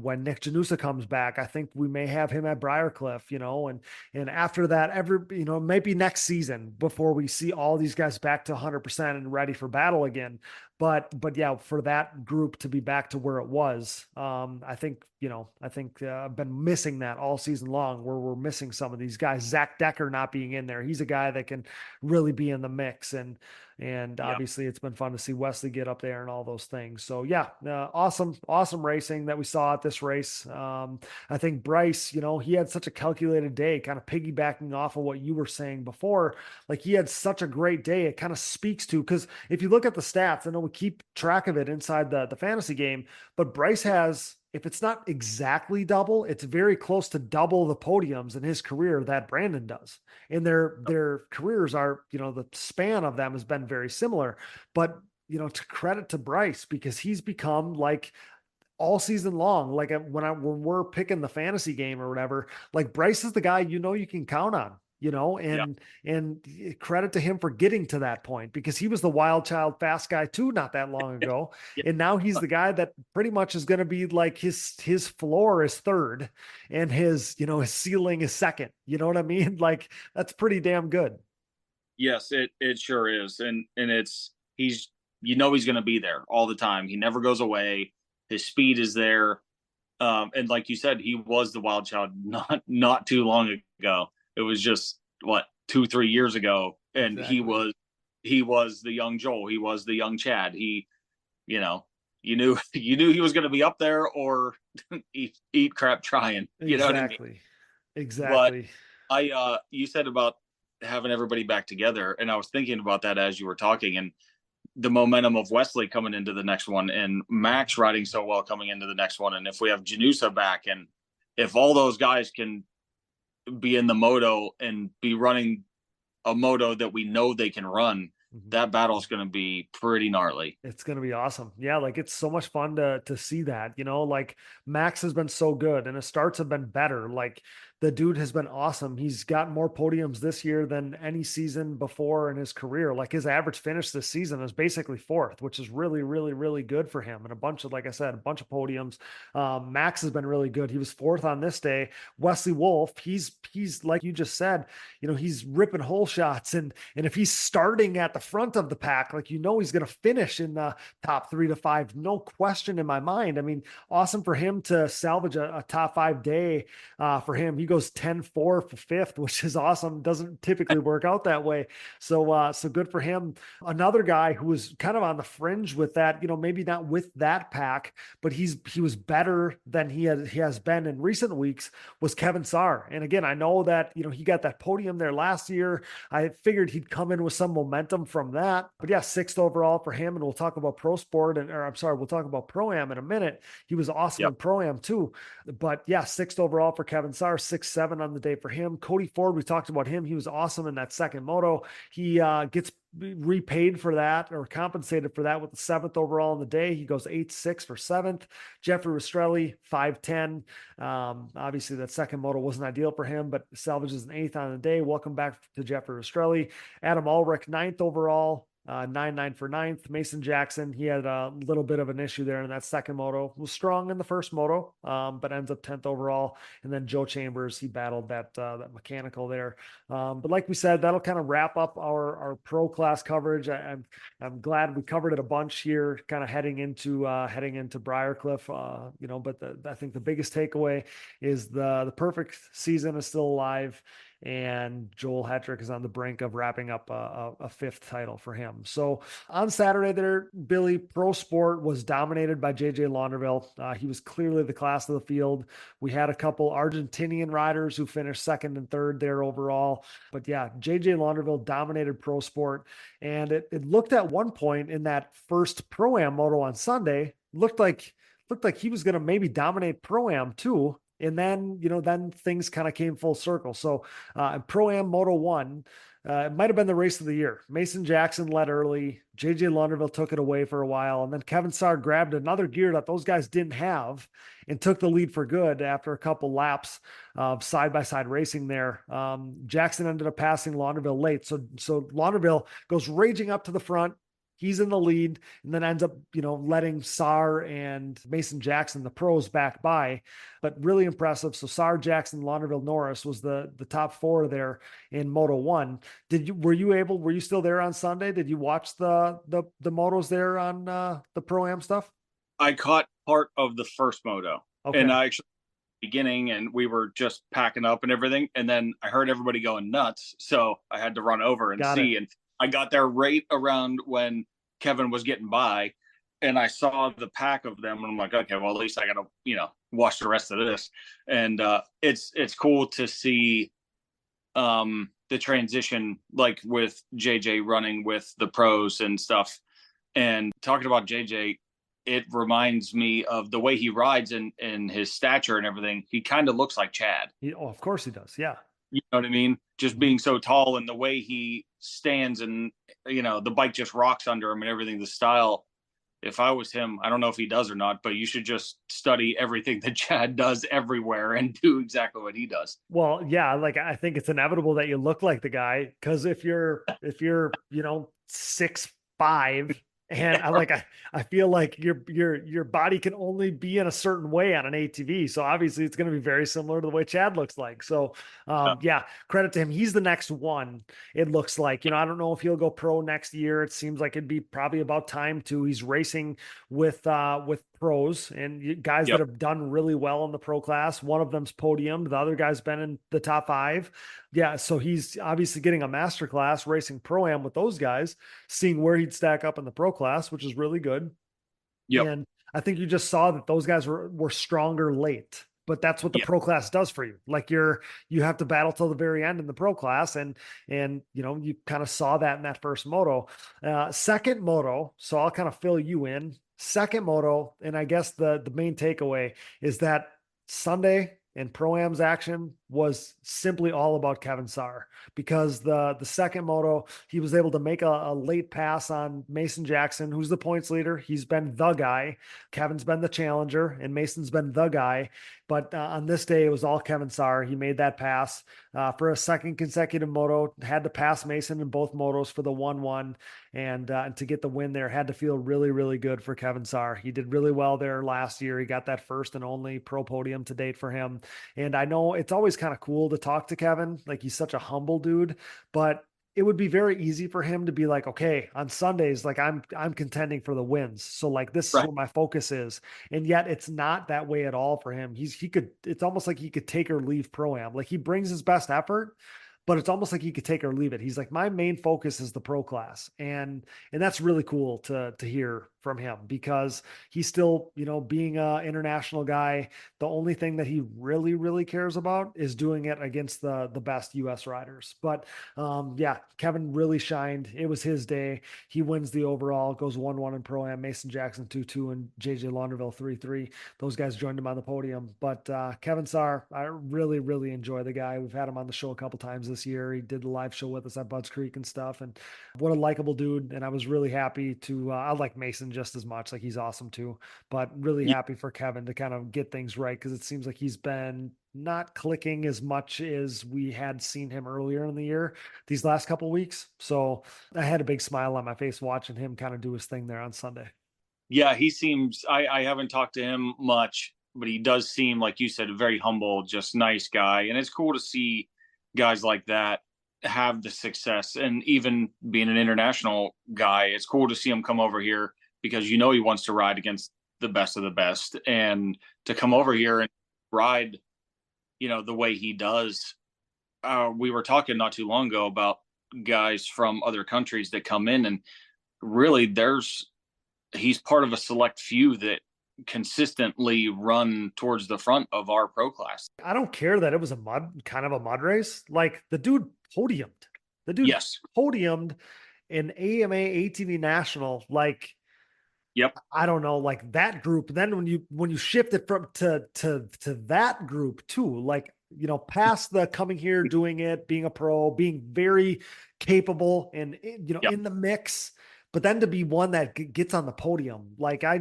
B: when Nick Janusa comes back, I think we may have him at Briarcliff, and after that, maybe next season before we see all these guys back to 100% and ready for battle again. But yeah, for that group to be back to where it was, I think I've been missing that all season long, where we're missing some of these guys. Zach Decker not being in there. He's a guy that can really be in the mix. And obviously it's been fun to see Wesley get up there and all those things. So yeah, awesome racing that we saw at this race. I think Bryce, he had such a calculated day, kind of piggybacking off of what you were saying before. Like he had such a great day. It kind of speaks to, because if you look at the stats, I know we keep track of it inside the fantasy game, but Bryce has, if it's not exactly double, it's very close to double the podiums in his career that Brandon does. And their careers are, the span of them has been very similar, but, to credit to Bryce, because he's become like all season long, like when we're picking the fantasy game or whatever, like Bryce is the guy, you can count on. And credit to him for getting to that point, because he was the wild child fast guy too, not that long ago. And now he's the guy that pretty much is going to be like his floor is third and his ceiling is second. You know what I mean? Like that's pretty damn good.
C: Yes, it sure is. And he's going to be there all the time. He never goes away. His speed is there. And like you said, he was the wild child not too long ago. It was just 2-3 years ago. And exactly. he was the young Joel. He was the young Chad. He, you knew he was going to be up there or eat crap trying, you know what I mean?
B: Exactly.
C: But you said about having everybody back together. And I was thinking about that as you were talking, and the momentum of Wesley coming into the next one and Max riding so well coming into the next one. And if we have Janusa back, and if all those guys can be in the moto and be running a moto that we know they can run, that battle is going to be pretty gnarly.
B: It's going to be awesome. Yeah. Like it's so much fun to see that, like Max has been so good and his starts have been better. Like the dude has been awesome. He's got more podiums this year than any season before in his career. Like his average finish this season is basically fourth, which is really, really, really good for him. And a bunch of, like I said, a bunch of podiums. Max has been really good. He was fourth on this day. Wesley Wolf, he's like you just said, he's ripping hole shots. And if he's starting at the front of the pack, like, he's going to finish in the top 3 to 5, no question in my mind. I mean, awesome for him to salvage a top 5 day for him. He goes 10-4 for fifth, which is awesome. Doesn't typically work out that way. So good for him. Another guy who was kind of on the fringe with that, maybe not with that pack, but he was better than he has been in recent weeks, was Kevin Saar. And again, I know that, he got that podium there last year. I figured he'd come in with some momentum from that, but yeah, 6th overall for him. And we'll talk about we'll talk about Pro-Am in a minute. He was awesome in Pro-Am too, but yeah, 6th overall for Kevin Saar, 6-7 on the day for him. Cody Ford, we talked about him. He was awesome in that second moto. He gets repaid for that or compensated for that with the 7th overall in the day. He goes 8-6 for 7th. Jeffrey Rastrelli, 5-10. Obviously that second moto wasn't ideal for him, but salvages an 8th on the day. Welcome back to Jeffrey Rastrelli. Adam Ulrich, 9th overall. 9-9 for 9th. Mason Jackson, he had a little bit of an issue there in that second moto. Was strong in the first moto, but ends up 10th overall. And then Joe Chambers, he battled that mechanical there. But like we said, that'll kind of wrap up our pro class coverage. I'm glad we covered it a bunch here, kind of heading into Briarcliff. But I think the biggest takeaway is the perfect season is still alive. And Joel Hetrick is on the brink of wrapping up a 5th title for him. So on Saturday there, Billy, pro sport was dominated by JJ Launderville. He was clearly the class of the field. We had a couple Argentinian riders who finished 2nd and 3rd there overall. But yeah, JJ Launderville dominated pro sport. And it looked at one point in that first Pro-Am moto on Sunday, looked like he was going to maybe dominate Pro-Am too. And then, then things kind of came full circle. So Pro-Am Moto 1, it might have been the race of the year. Mason Jackson led early. JJ Launderville took it away for a while. And then Kevin Saar grabbed another gear that those guys didn't have and took the lead for good after a couple laps of side-by-side racing there. Jackson ended up passing Launderville late. So Launderville goes raging up to the front. He's in the lead and then ends up, letting Saar and Mason Jackson, the pros, back by, but really impressive. So Saar, Jackson, Launderville, Norris was the top 4 there in Moto 1. Were you still there on Sunday? Did you watch the motos there on the Pro-Am stuff?
C: I caught part of the first moto.
B: Okay.
C: And I actually beginning and we were just packing up and everything. And then I heard everybody going nuts. So I had to run over and see. And I got there right around when Kevin was getting by and I saw the pack of them and I'm like, okay, well, at least I got to, watch the rest of this. And it's cool to see the transition, like with JJ running with the pros and stuff. And talking about JJ, it reminds me of the way he rides and his stature and everything. He kind of looks like Chad.
B: Of course he does. Yeah.
C: You know what I mean? Just being so tall and the way he stands and, the bike just rocks under him and everything, the style. If I was him, I don't know if he does or not, but you should just study everything that Chad does everywhere and do exactly what he does.
B: Well, yeah, like I think it's inevitable that you look like the guy. Cause if you're 6'5", and I feel like your body can only be in a certain way on an ATV. So obviously it's going to be very similar to the way Chad looks like. So yeah, credit to him. He's the next one. It looks like, I don't know if he'll go pro next year. It seems like it'd be probably about time to. He's racing with pros and guys that have done really well in the pro class. One of them's podiumed. The other guy's been in the top 5. Yeah. So he's obviously getting a master class racing Pro-Am with those guys, seeing where he'd stack up in the pro class, which is really good. Yeah. And I think you just saw that those guys were stronger late, but that's what the pro class does for you. Like you have to battle till the very end in the pro class. And you kind of saw that in that first moto, second moto. So I'll kind of fill you in. Second moto. And I guess the main takeaway is that Sunday and Pro-Am's action was simply all about Kevin Saar, because the second moto, he was able to make a late pass on Mason Jackson, who's the points leader. He's been the guy. Kevin's been the challenger, and Mason's been the guy. But on this day, it was all Kevin Saar. He made that pass for a second consecutive moto, had to pass Mason in both motos for the 1-1, and to get the win there, had to feel really, really good for Kevin Saar. He did really well there last year. He got that first and only pro podium to date for him. And I know it's always kind of cool to talk to Kevin. Like, he's such a humble dude, but it would be very easy for him to be like, okay, on Sundays, like I'm contending for the wins. So like, this is where my focus is. And yet it's not that way at all for him. It's almost like he could take or leave Pro-Am. Like, he brings his best effort, but it's almost like he could take or leave it. He's like, my main focus is the pro class. And that's really cool to hear from him, because he's still, being an international guy, the only thing that he really, really cares about is doing it against the best US riders. But Kevin really shined. It was his day. He wins the overall, goes 1-1 in Pro-Am, Mason Jackson 2-2, and JJ Launderville 3-3. Those guys joined him on the podium. But Kevin Saar, I really, really enjoy the guy. We've had him on the show a couple times this year. He did the live show with us at Budds Creek and stuff. And what a likable dude. And I was really happy to, I like Mason just as much. Like, he's awesome too, but really happy for Kevin to kind of get things right, because it seems like he's been not clicking as much as we had seen him earlier in the year these last couple of weeks. So I had a big smile on my face watching him kind of do his thing there on Sunday.
C: Yeah, he seems, I haven't talked to him much, but he does seem, like you said, a very humble, just nice guy. And it's cool to see guys like that have the success. And even being an international guy, it's cool to see him come over here, because he wants to ride against the best of the best, and to come over here and ride, the way he does. We were talking not too long ago about guys from other countries that come in, and really he's part of a select few that consistently run towards the front of our pro class.
B: I don't care that it was kind of a mud race. Like, the dude podiumed. Podiumed in AMA ATV National. Like,
C: yep.
B: I don't know, like that group. Then when you shift it from to that group too, like, past the coming here, doing it, being a pro, being very capable and, in the mix, but then to be one that gets on the podium. Like, I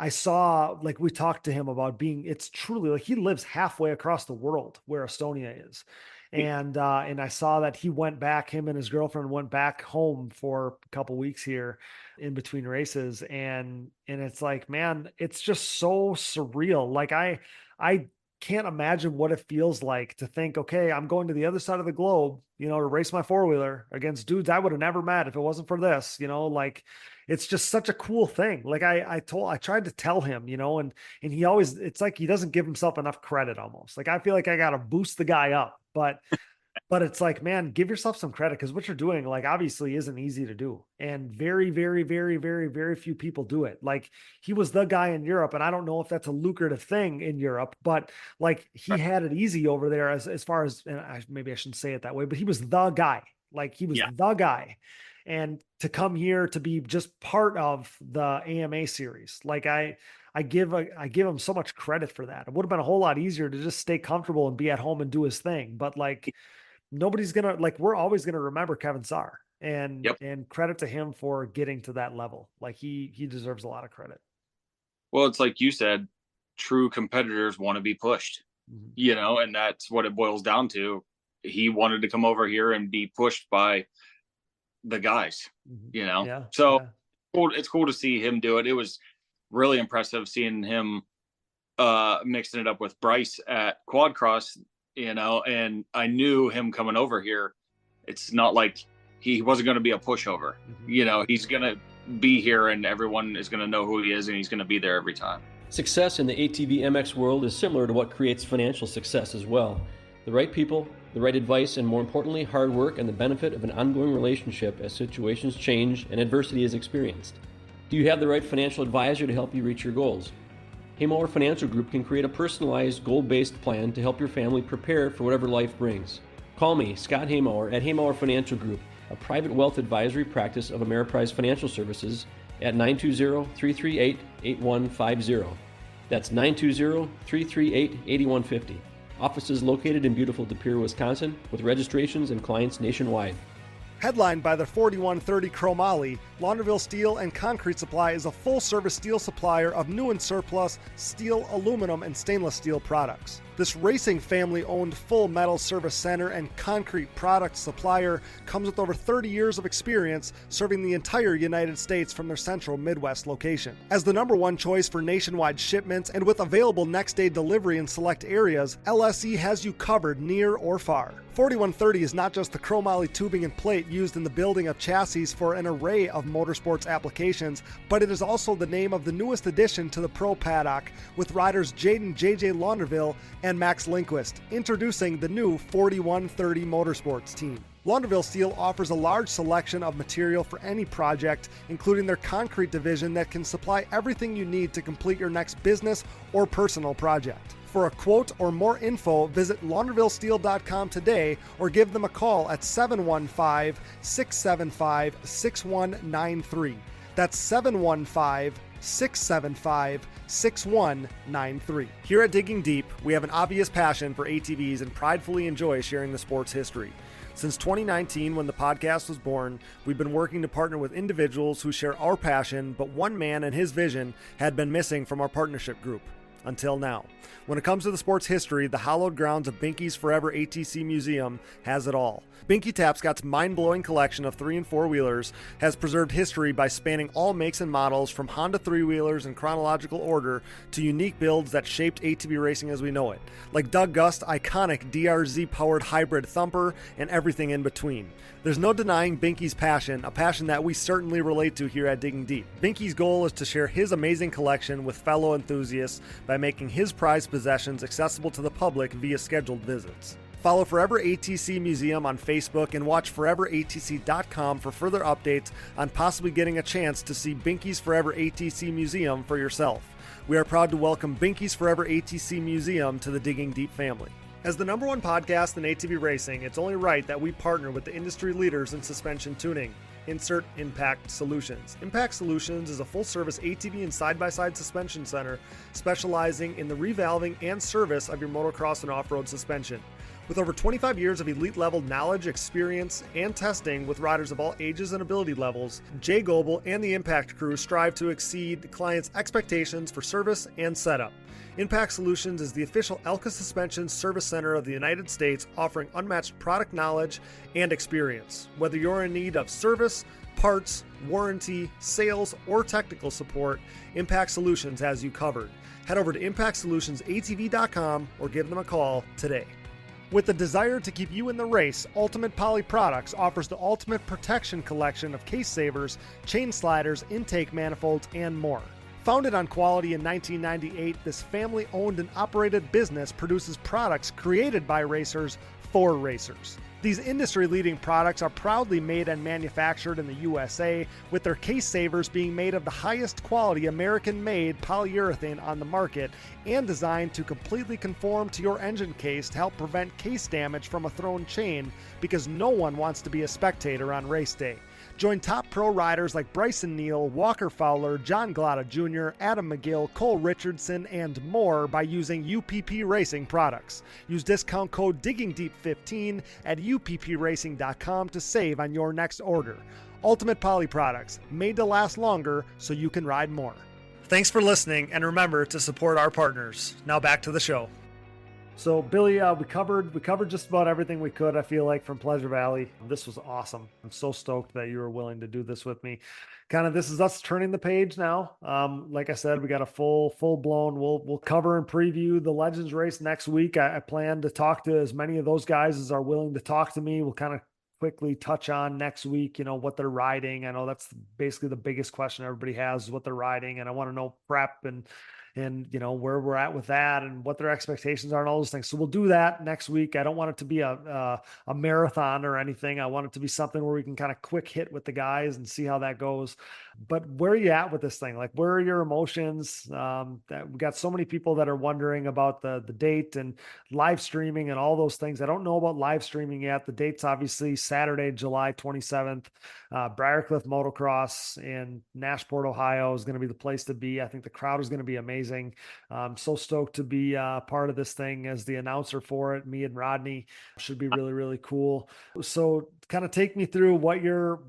B: saw, like, we talked to him about it's truly like he lives halfway across the world where Estonia is. And I saw that he went back, him and his girlfriend went back home for a couple weeks here in between races. And it's like, man, it's just so surreal. Like, I can't imagine what it feels like to think, okay, I'm going to the other side of the globe, to race my four-wheeler against dudes I would have never met if it wasn't for this, like, it's just such a cool thing. Like, I tried to tell him, and he always, it's like he doesn't give himself enough credit almost. Like, I feel like I got to boost the guy up, but it's like, man, give yourself some credit, because what you're doing, like, obviously isn't easy to do. And very, very, very, very, very few people do it. Like, he was the guy in Europe, and I don't know if that's a lucrative thing in Europe, but like, he had it easy over there as far as, and maybe I shouldn't say it that way, but he was the guy. Like, he was the guy. And to come here to be just part of the AMA series, like, I give him so much credit for that. It would have been a whole lot easier to just stay comfortable and be at home and do his thing. But like, nobody's gonna, like, we're always gonna remember Kevin Saar, and credit to him for getting to that level. Like, he deserves a lot of credit.
C: Well, it's like you said, true competitors want to be pushed, and that's what it boils down to. He wanted to come over here and be pushed by the guys, Cool. It's cool to see him do it. It was really impressive seeing him mixing it up with Bryce at Quad Cross, and I knew him coming over here. It's not like he wasn't going to be a pushover. He's going to be here, and everyone is going to know who he is, and he's going to be there every time.
I: Success in the ATVMX world is similar to what creates financial success as well. The right people, the right advice, and more importantly, hard work and the benefit of an ongoing relationship as situations change and adversity is experienced. Do you have the right financial advisor to help you reach your goals? Haymower Financial Group can create a personalized, goal-based plan to help your family prepare for whatever life brings. Call me, Scott Haymower, at Haymower Financial Group, a private wealth advisory practice of Ameriprise Financial Services, at 920-338-8150. That's 920-338-8150. Offices located in beautiful De Pere, Wisconsin, with registrations and clients nationwide.
B: Headlined by the 4130 Chromoly, Launderville Steel and Concrete Supply is a full-service steel supplier of new and surplus steel, aluminum, and stainless steel products. This racing family-owned full metal service center and concrete product supplier comes with over 30 years of experience serving the entire United States from their central Midwest location. As the number one choice for nationwide shipments and with available next-day delivery in select areas, LSE has you covered near or far. 4130 is not just the chromoly tubing and plate used in the building of chassis for an array of motorsports applications, but it is also the name of the newest addition to the Pro Paddock with riders Jaden JJ Launderville and Max Lindquist, introducing the new 4130 Motorsports team. Launderville Steel offers a large selection of material for any project, including their concrete division that can supply everything you need to complete your next business or personal project. For a quote or more info, visit laundervillesteel.com today or give them a call at 715-675-6193. That's 715-675-6193. Here at Digging Deep, we have an obvious passion for ATVs and pridefully enjoy sharing the sport's history. Since 2019, when the podcast was born, we've been working to partner with individuals who share our passion, but one man and his vision had been missing from our partnership group. Until now. When it comes to the sport's history, the hallowed grounds of Binky's Forever ATC Museum has it all. Binky Tapscott's mind-blowing collection of 3- and 4-wheelers has preserved history by spanning all makes and models from Honda 3-wheelers in chronological order to unique builds that shaped ATV racing as we know it, like Doug Gust's iconic DRZ-powered hybrid thumper and everything in between. There's no denying Binky's passion, a passion that we certainly relate to here at Digging Deep. Binky's goal is to share his amazing collection with fellow enthusiasts by making his prized possessions accessible to the public via scheduled visits. Follow Forever ATC Museum on Facebook and watch foreveratc.com for further updates on possibly getting a chance to see Binky's Forever ATC Museum for yourself. We are proud to welcome Binky's Forever ATC Museum to the Digging Deep family. As the number one podcast in ATV racing, it's only right that we partner with the industry leaders in suspension tuning. Insert Impact Solutions. Impact Solutions is a full-service ATV and side-by-side suspension center specializing in the revalving and service of your motocross and off-road suspension. With over 25 years of elite-level knowledge, experience, and testing with riders of all ages and ability levels, Jay Goebel and the Impact crew strive to exceed clients' expectations for service and setup. Impact Solutions is the official Elka Suspension Service Center of the United States, offering unmatched product knowledge and experience. Whether you're in need of service, parts, warranty, sales, or technical support, Impact Solutions has you covered. Head over to impactsolutionsatv.com or give them a call today. With the desire to keep you in the race, Ultimate Poly Products offers the ultimate protection collection of case savers, chain sliders, intake manifolds, and more. Founded on quality in 1998, this family-owned and operated business produces products created by racers for racers. These industry-leading products are proudly made and manufactured in the USA, with their case savers being made of the highest quality American-made polyurethane on the market and designed to completely conform to your engine case to help prevent case damage from a thrown chain, because no one wants to be a spectator on race day. Join top pro riders like Bryson Neal, Walker Fowler, John Glotta Jr., Adam McGill, Cole Richardson, and more by using UPP Racing products. Use discount code DIGGINGDEEP15 at uppracing.com to save on your next order. Ultimate Poly Products, made to last longer so you can ride more. Thanks for listening, and remember to support our partners. Now back to the show. So Billy, we covered just about everything we could, I feel like, from Pleasure Valley. This was awesome. I'm so stoked that you were willing to do this with me. Kind of, this is us turning the page now. Like I said, we got a full blown. We'll cover and preview the Legends race next week. I plan to talk to as many of those guys as are willing to talk to me. We'll kind of quickly touch on next week, what they're riding. I know that's basically the biggest question everybody has, is what they're riding, and I want to know prep and where we're at with that and what their expectations are and all those things. So we'll do that next week. I don't want it to be a marathon or anything. I want it to be something where we can kind of quick hit with the guys and see how that goes. But where are you at with this thing? Like, where are your emotions? That we got so many people that are wondering about the date and live streaming and all those things. I don't know about live streaming yet. The date's obviously Saturday, July 27th. Briarcliff Motocross in Nashport, Ohio is going to be the place to be. I think the crowd is going to be amazing. amazing. I'm so stoked to be part of this thing as the announcer for it. Me and Rodney should be really, really cool. So kind of take me through what your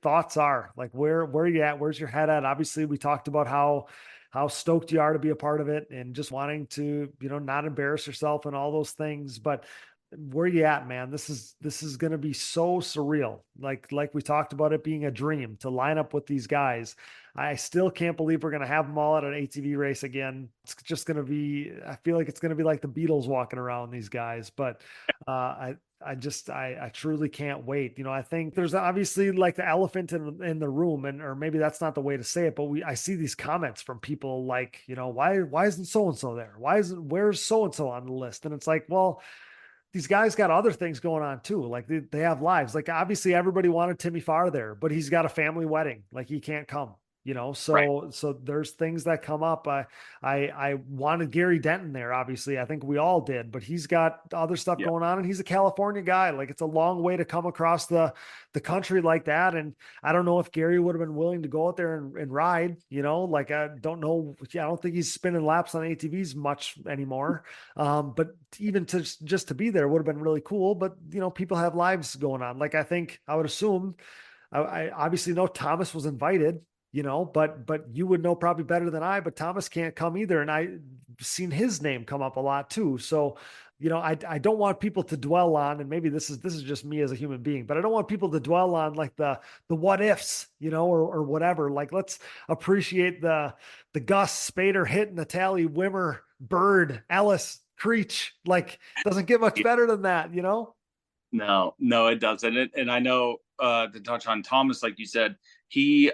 B: thoughts are, like where you at, where's your head at? Obviously we talked about how stoked you are to be a part of it and just wanting to, not embarrass yourself and all those things, but where you at, man? This is going to be so surreal. Like we talked about it being a dream to line up with these guys. I still can't believe we're going to have them all at an ATV race again. It's just going to be, I feel like it's going to be like the Beatles walking around, these guys, but I truly can't wait. I think there's obviously like the elephant in the room, or maybe that's not the way to say it, but I see these comments from people like, why isn't so-and-so there? Where's so-and-so on the list? And it's like, well, these guys got other things going on too. Like they have lives. Like obviously everybody wanted Timmy Farr there, but he's got a family wedding. Like he can't come, so,
C: Right.
B: so there's things that come up. I wanted Gary Denton there. Obviously I think we all did, but he's got other stuff
C: Yeah.
B: going on and he's a California guy. Like it's a long way to come across the country like that. And I don't know if Gary would have been willing to go out there and ride, like, I don't know. I don't think he's spinning laps on ATVs much anymore. But even just to be there would have been really cool. But, people have lives going on. Like, I think I would assume, I obviously know Thomas was invited, but you would know probably better than I, but Thomas can't come either. And I've seen his name come up a lot too. So, I don't want people to dwell on, and maybe this is just me as a human being, but I don't want people to dwell on like the what ifs, or whatever. Like, let's appreciate the Gus, Spader, Hit, Natalie, Wimmer, Bird, Ellis, Creech. Like, doesn't get much better than that,
C: No, it doesn't. And I know, to touch on Thomas, like you said, he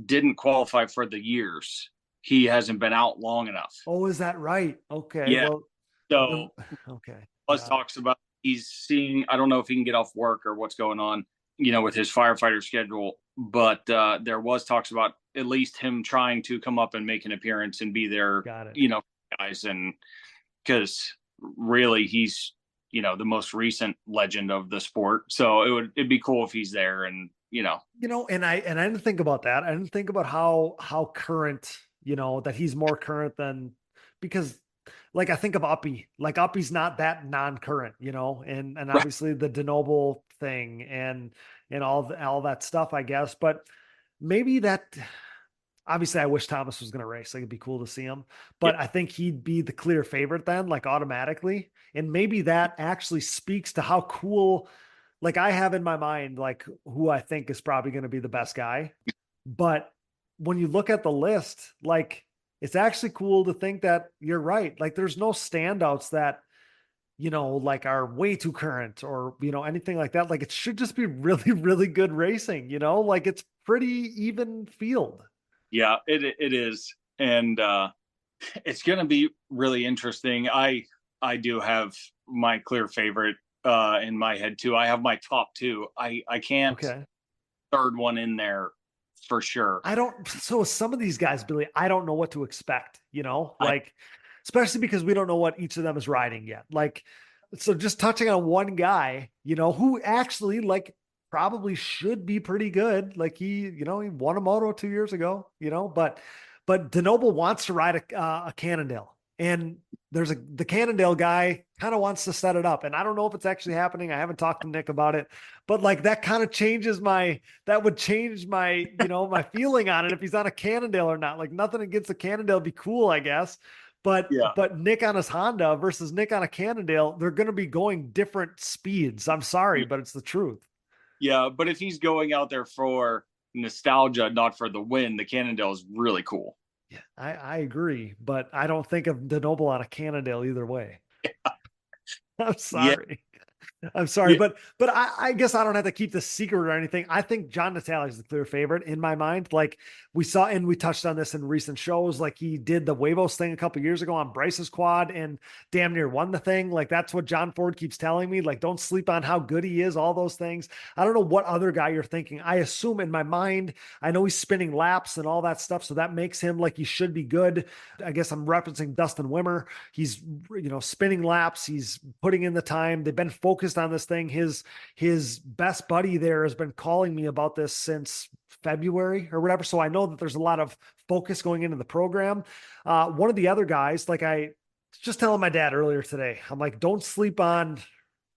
C: didn't qualify for the years. He hasn't been out long enough.
B: Oh, is that right? Okay.
C: Yeah.
B: Well,
C: So
B: okay.
C: Buzz talks about he's seeing, I don't know if he can get off work or what's going on, with his firefighter schedule, but there was talks about at least him trying to come up and make an appearance and be there,
B: Got it.
C: guys. And because really he's, the most recent legend of the sport. So it'd be cool if he's there and,
B: and I didn't think about that. I didn't think about how current, that he's more current than, because like I think of Uppy, like Uppy's not that non-current, and obviously the DeNoble thing and all that stuff, I guess. But maybe that, obviously I wish Thomas was going to race. Like, it'd be cool to see him, but I think he'd be the clear favorite then, like automatically. And maybe that actually speaks to how cool, like I have in my mind, like who I think is probably going to be the best guy. But when you look at the list, like, it's actually cool to think that you're right. Like, there's no standouts that, like are way too current or, anything like that. Like, it should just be really, really good racing, like it's pretty even field.
C: Yeah, it is. And it's going to be really interesting. I do have my clear favorite in my head too. I have my top two. I can't third one in there for sure.
B: So some of these guys, Billy, I don't know what to expect, like, especially because we don't know what each of them is riding yet. Like, so just touching on one guy, who actually like probably should be pretty good. Like he won a moto 2 years ago, but DeNoble wants to ride a Cannondale, and the Cannondale guy kind of wants to set it up. And I don't know if it's actually happening. I haven't talked to Nick about it, but like that kind of that would change my, my feeling on it. If he's on a Cannondale or not, like nothing against the Cannondale, be cool, I guess. But Nick on his Honda versus Nick on a Cannondale, they're going to be going different speeds. I'm sorry, but it's the truth.
C: Yeah. But if he's going out there for nostalgia, not for the win, the Cannondale is really cool.
B: Yeah, I agree, but I don't think of DeNoble on a Cannondale either way. Yeah. I'm sorry. I'm sorry, but I guess I don't have to keep this secret or anything. I think John Natale is the clear favorite in my mind. Like we saw, and we touched on this in recent shows, like he did the Huevos thing a couple years ago on Bryce's quad and damn near won the thing. Like that's what John Ford keeps telling me. Like, don't sleep on how good he is, all those things. I don't know what other guy you're thinking. I assume in my mind, I know he's spinning laps and all that stuff. So that makes him like he should be good. I guess I'm referencing Dustin Wimmer. He's, spinning laps. He's putting in the time. They've been focused on this thing. His best buddy there has been calling me about this since February or whatever. So I know that there's a lot of focus going into the program. One of the other guys, like I just telling my dad earlier today, I'm like, don't sleep on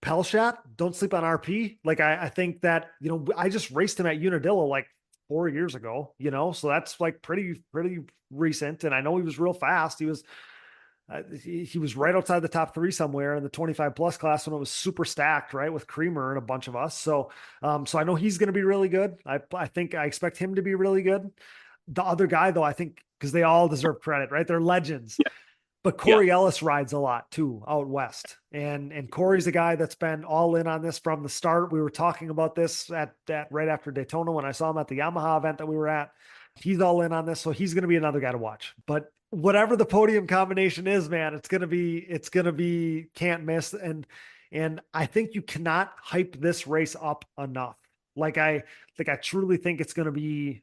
B: Pelchat, don't sleep on RP. Like I think that, I just raced him at Unadilla like 4 years ago, so that's like pretty recent. And I know he was real fast. He was right outside the top 3 somewhere in the 25 plus class when it was super stacked, right, with Creamer and a bunch of us. So I know he's going to be really good. I think I expect him to be really good. The other guy though, I think, because they all deserve credit, right? They're legends. Yeah. But Corey Ellis rides a lot too out west. And Corey's a guy that's been all in on this from the start. We were talking about this at right after Daytona when I saw him at the Yamaha event that we were at. He's all in on this. So he's going to be another guy to watch. But whatever the podium combination is, man, it's going to be can't miss. And I think you cannot hype this race up enough. Like I truly think it's going to be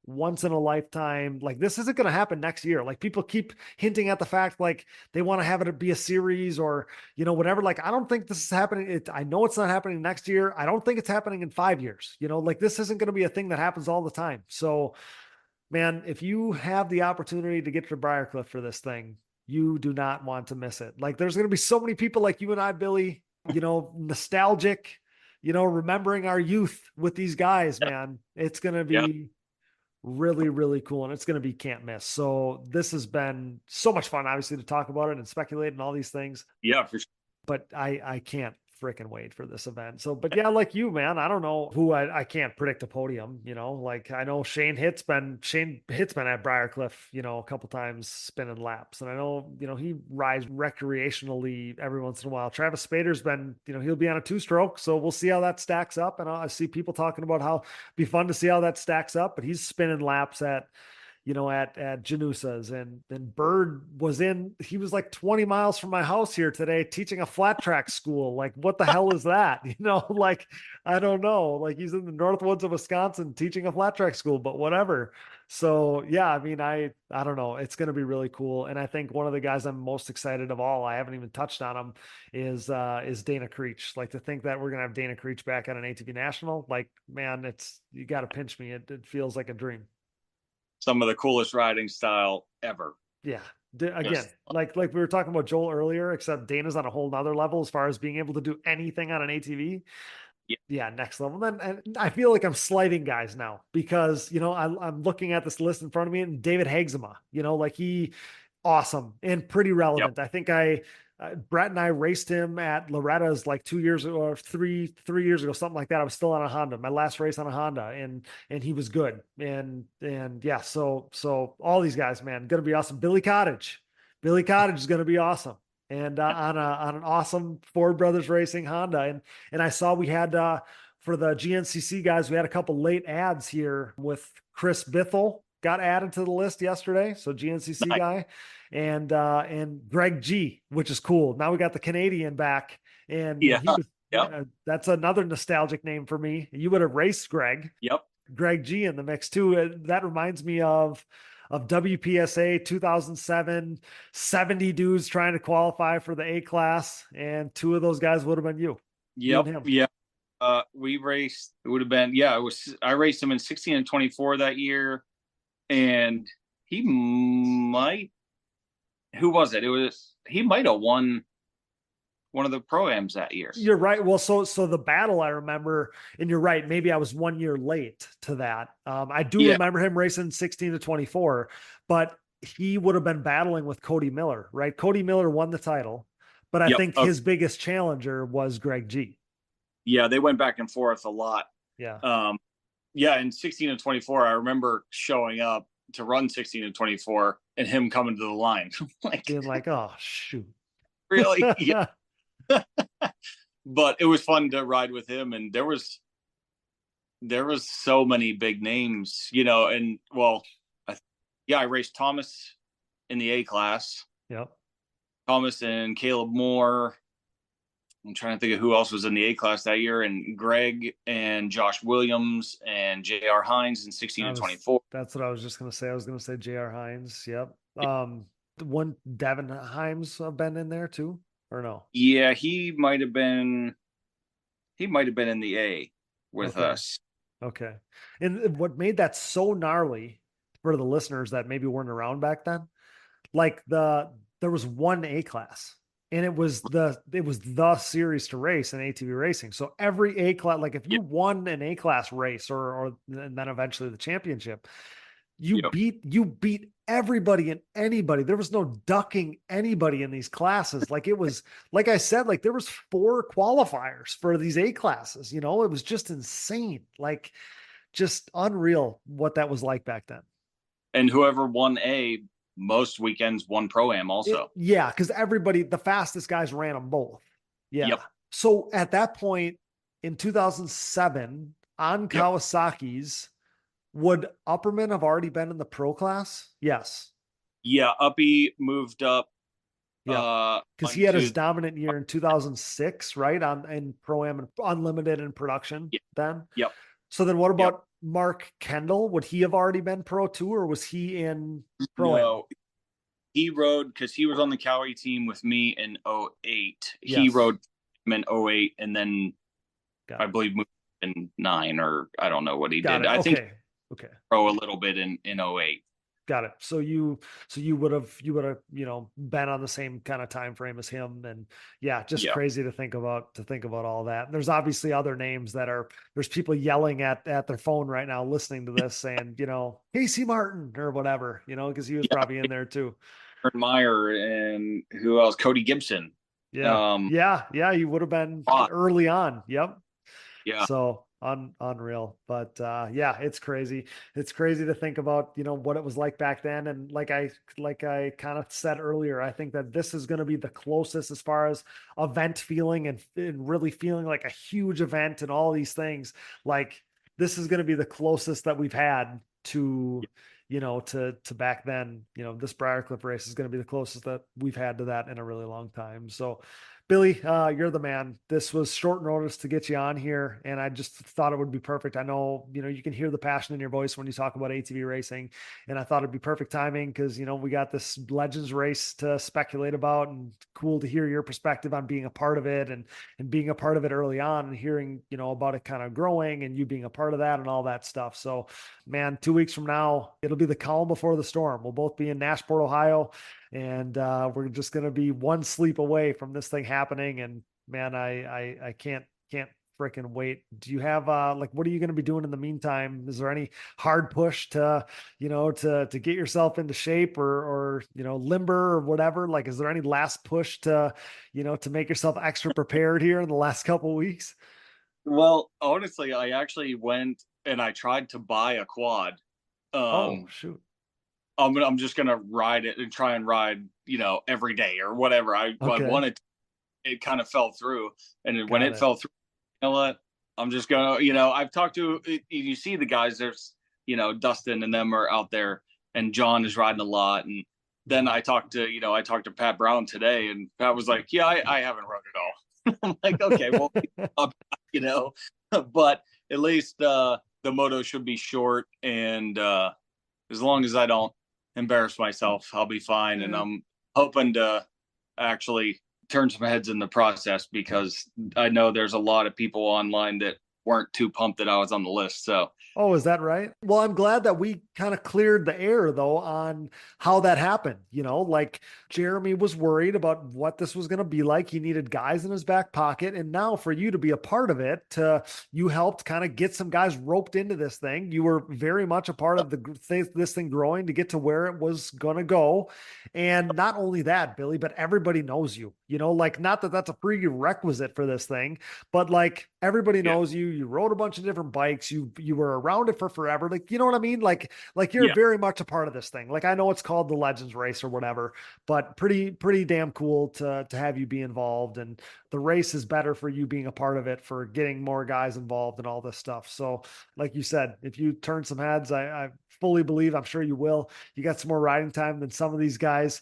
B: once in a lifetime. Like this isn't going to happen next year. Like people keep hinting at the fact, like they want to have it be a series or, whatever. Like, I don't think this is happening. I know it's not happening next year. I don't think it's happening in 5 years, like this isn't going to be a thing that happens all the time. So man, if you have the opportunity to get to Briarcliff for this thing, you do not want to miss it. Like there's going to be so many people like you and I, Billy, nostalgic, remembering our youth with these guys, man. It's going to be really, really cool. And it's going to be can't miss. So this has been so much fun, obviously, to talk about it and speculate and all these things.
C: Yeah, for sure.
B: But I can't freaking wait for this event. So, but yeah, like you, man, I don't know who I can't predict a podium, like I know Shane Hitt's been at Briarcliff, a couple times spinning laps. And I know, he rides recreationally every once in a while. Travis Spader's been, he'll be on a 2-stroke. So we'll see how that stacks up. And I see people talking about how it'd be fun to see how that stacks up, but he's spinning laps at Janusa's and Bird he was like 20 miles from my house here today teaching a flat track school. Like, what the hell is that? Like, I don't know, like he's in the Northwoods of Wisconsin teaching a flat track school, but whatever. So yeah, I mean, I don't know. It's going to be really cool. And I think one of the guys I'm most excited of all, I haven't even touched on him, is Dana Creech. Like to think that we're going to have Dana Creech back at an ATV National, like, man, you got to pinch me. It feels like a dream.
C: Some of the coolest riding style ever.
B: Yeah. Again, like we were talking about Joel earlier, except Dana's on a whole nother level as far as being able to do anything on an ATV. Yeah, next level. Then and I feel like I'm slighting guys now because, I'm looking at this list in front of me and David Hagsema, like he awesome and pretty relevant. Yep. I think Brett and I raced him at Loretta's like 2 years ago or three years ago, something like that. I was still on a Honda, my last race on a Honda, and he was good. And yeah, so all these guys, man, going to be awesome. Billy Cottage is going to be awesome. And on an awesome Ford Brothers Racing Honda. And I saw we had, for the GNCC guys, we had a couple late ads here with Chris Bithell got added to the list yesterday. So GNCC guy. And Greg G, which is cool. Now we got the Canadian back, and that's another nostalgic name for me. You would have raced Greg.
C: Yep.
B: Greg G in the mix too. That reminds me of WPSA 2007, 70 dudes trying to qualify for the A class, and 2 of those guys would have been you.
C: Yep. Yeah. We raced. It would have been. Yeah. It was. I raced him in 16 and 24 that year, and he might. Who was it? He might have won one of the pro-ams that year.
B: You're right. Well, so the battle I remember, and you're right, maybe I was 1 year late to that. I do remember him racing 16 to 24, but he would have been battling with Cody Miller, right? Cody Miller won the title, but I think his biggest challenger was Greg G.
C: Yeah, they went back and forth a lot.
B: Yeah.
C: In 16 and 24, I remember showing up to run 16 and 24 and him coming to the line.
B: Being like, oh, shoot.
C: Really? Yeah. But it was fun to ride with him. And there was so many big names, and I raced Thomas in the A class.
B: Yep.
C: Thomas and Caleb Moore. I'm trying to think of who else was in the A class that year, and Greg and Josh Williams and JR Hines in 16 and 24.
B: That's what I was just going to say. I was going to say JR Hines. Yep. One Devin Himes been in there too, or no?
C: Yeah, he might have been in the A with us.
B: Okay. And what made that so gnarly for the listeners that maybe weren't around back then, like there was one A class, and it was the series to race in ATV racing. So every A class, like if you won an A class race or and then eventually the championship, you beat everybody and anybody. There was no ducking anybody in these classes. Like it was, like I said, like there was 4 qualifiers for these A classes, it was just insane. Like just unreal what that was like back then.
C: And whoever won A, most weekends won Pro-Am also.
B: Yeah. Cause everybody, the fastest guys ran them both. Yeah.
C: Yep.
B: So at that point in 2007 on Kawasaki's, would Upperman have already been in the pro class? Yes.
C: Yeah. Uppy moved up.
B: Yeah. Cause he had his dominant year in 2006, right? In Pro-Am and Unlimited and production then.
C: Yep.
B: So then what about Mark Kendall? Would he have already been pro too, or was he in Pro-Am?
C: No, he rode because he was on the Cowie team with me in 08.
B: Yes.
C: He rode in 08 and then I believe moved in 9, or I don't know what he did. I think pro a little bit in 08.
B: Got it. So you would have, been on the same kind of time frame as him. And just crazy to think about all that. And there's obviously other names there's people yelling at their phone right now, listening to this saying, Casey Martin or whatever, cause he was probably in there too.
C: Meyer and who else? Cody Gibson.
B: Yeah. He would have been early on. Yep.
C: Yeah.
B: So unreal, but it's crazy. It's crazy to think about, what it was like back then. And like I kind of said earlier, I think that this is going to be the closest as far as event feeling and really feeling like a huge event and all these things. Like this is going to be the closest that we've had to, to back then. This Briarcliff race is going to be the closest that we've had to that in a really long time. So Billy, you're the man. This was short notice to get you on here, and I just thought it would be perfect. I know, you can hear the passion in your voice when you talk about ATV racing, and I thought it'd be perfect timing because, we got this Legends race to speculate about, and cool to hear your perspective on being a part of it and being a part of it early on and hearing, about it kind of growing and you being a part of that and all that stuff. So, man, 2 weeks from now, it'll be the calm before the storm. We'll both be in Nashport, Ohio. And we're just going to be one sleep away from this thing happening. And man, I can't freaking wait. Do you have what are you going to be doing in the meantime? Is there any hard push to get yourself into shape or limber or whatever? Like, is there any last push to make yourself extra prepared here in the last couple of weeks?
C: Well, honestly, I actually went and I tried to buy a quad.
B: Oh shoot.
C: I'm just going to ride it and try and ride, every day or whatever. I wanted, it kind of fell through. And when it fell through, you know what, I'm just going to, I've talked to, you see the guys, there's, Dustin and them are out there and John is riding a lot. And then I talked to Pat Brown today and Pat was like, yeah, I haven't rode it all. I'm like, okay, well, but at least the moto should be short. And as long as I don't embarrass myself, I'll be fine. And I'm hoping to actually turn some heads in the process because I know there's a lot of people online that weren't too pumped that I was on the list. So
B: Oh, is that right? Well, I'm glad that we kind of cleared the air though on how that happened. Like Jeremy was worried about what this was going to be like. He needed guys in his back pocket. And now for you to be a part of it, you helped kind of get some guys roped into this thing. You were very much a part of this thing growing to get to where it was going to go. And not only that, Billy, but everybody knows you, not that that's a prerequisite for this thing, but like everybody knows you. You rode a bunch of different bikes. You were around it for forever. Like, you know what I mean? Like you're very much a part of this thing. Like I know it's called the Legends race or whatever, but pretty damn cool to have you be involved. And the race is better for you being a part of it, for getting more guys involved and all this stuff. So like you said, if you turn some heads, I fully believe, I'm sure you will. You got some more riding time than some of these guys,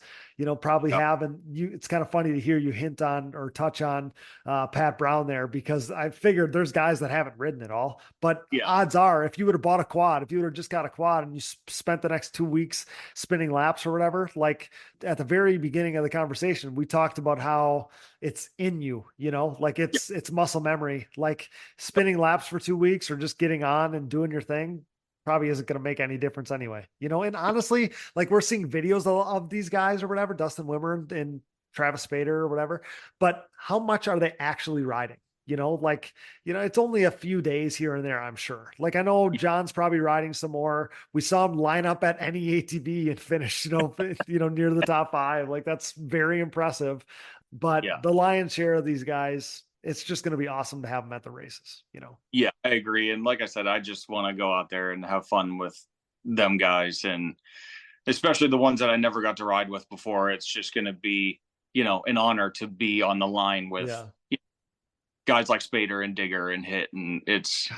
B: probably have. And it's kind of funny to hear you hint on or touch on Pat Brown there, because I figured there's guys that haven't ridden at all, but odds are if you would have bought a quad, if you would have just got a quad and you spent the next 2 weeks spinning laps or whatever, like at the very beginning of the conversation, we talked about how it's in you, like it's muscle memory, like spinning laps for 2 weeks or just getting on and doing your thing. probably isn't going to make any difference anyway, and honestly, like we're seeing videos of these guys or whatever, Dustin Wimmer and Travis Spader or whatever, but how much are they actually riding? It's only a few days here and there, I'm sure. Like I know John's probably riding some more. We saw him line up at any ATV and finish, near the top 5. Like that's very impressive. But the lion's share of these guys, it's just going to be awesome to have them at the races,
C: Yeah, I agree. And like I said, I just want to go out there and have fun with them guys, and especially the ones that I never got to ride with before. It's just going to be, an honor to be on the line with guys like Spader and Digger and Hit, and it's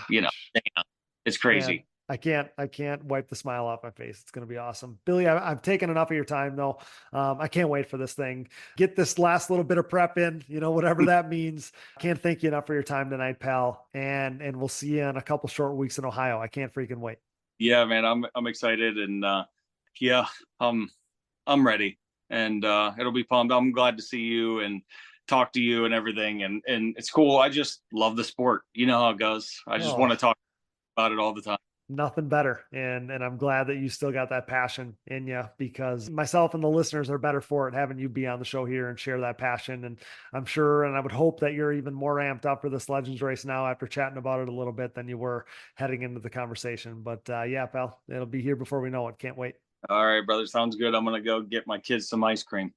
C: it's crazy.
B: Man, I can't wipe the smile off my face. It's going to be awesome. Billy, I've taken enough of your time though. I can't wait for this thing. Get this last little bit of prep in, whatever that means. Can't thank you enough for your time tonight, pal. And we'll see you in a couple short weeks in Ohio. I can't freaking wait.
C: Yeah, man, I'm excited, and I'm ready, and it'll be fun. I'm glad to see you and talk to you and everything, and it's cool. I just love the sport. You know how it goes. I just want to talk about it all the time.
B: Nothing better. And I'm glad that you still got that passion in you, because myself and the listeners are better for it, having you be on the show here and share that passion. And I'm sure, and I would hope that you're even more amped up for this Legends race now after chatting about it a little bit than you were heading into the conversation. But yeah, pal, it'll be here before we know it. Can't wait.
C: All right, brother. Sounds good. I'm going to go get my kids some ice cream.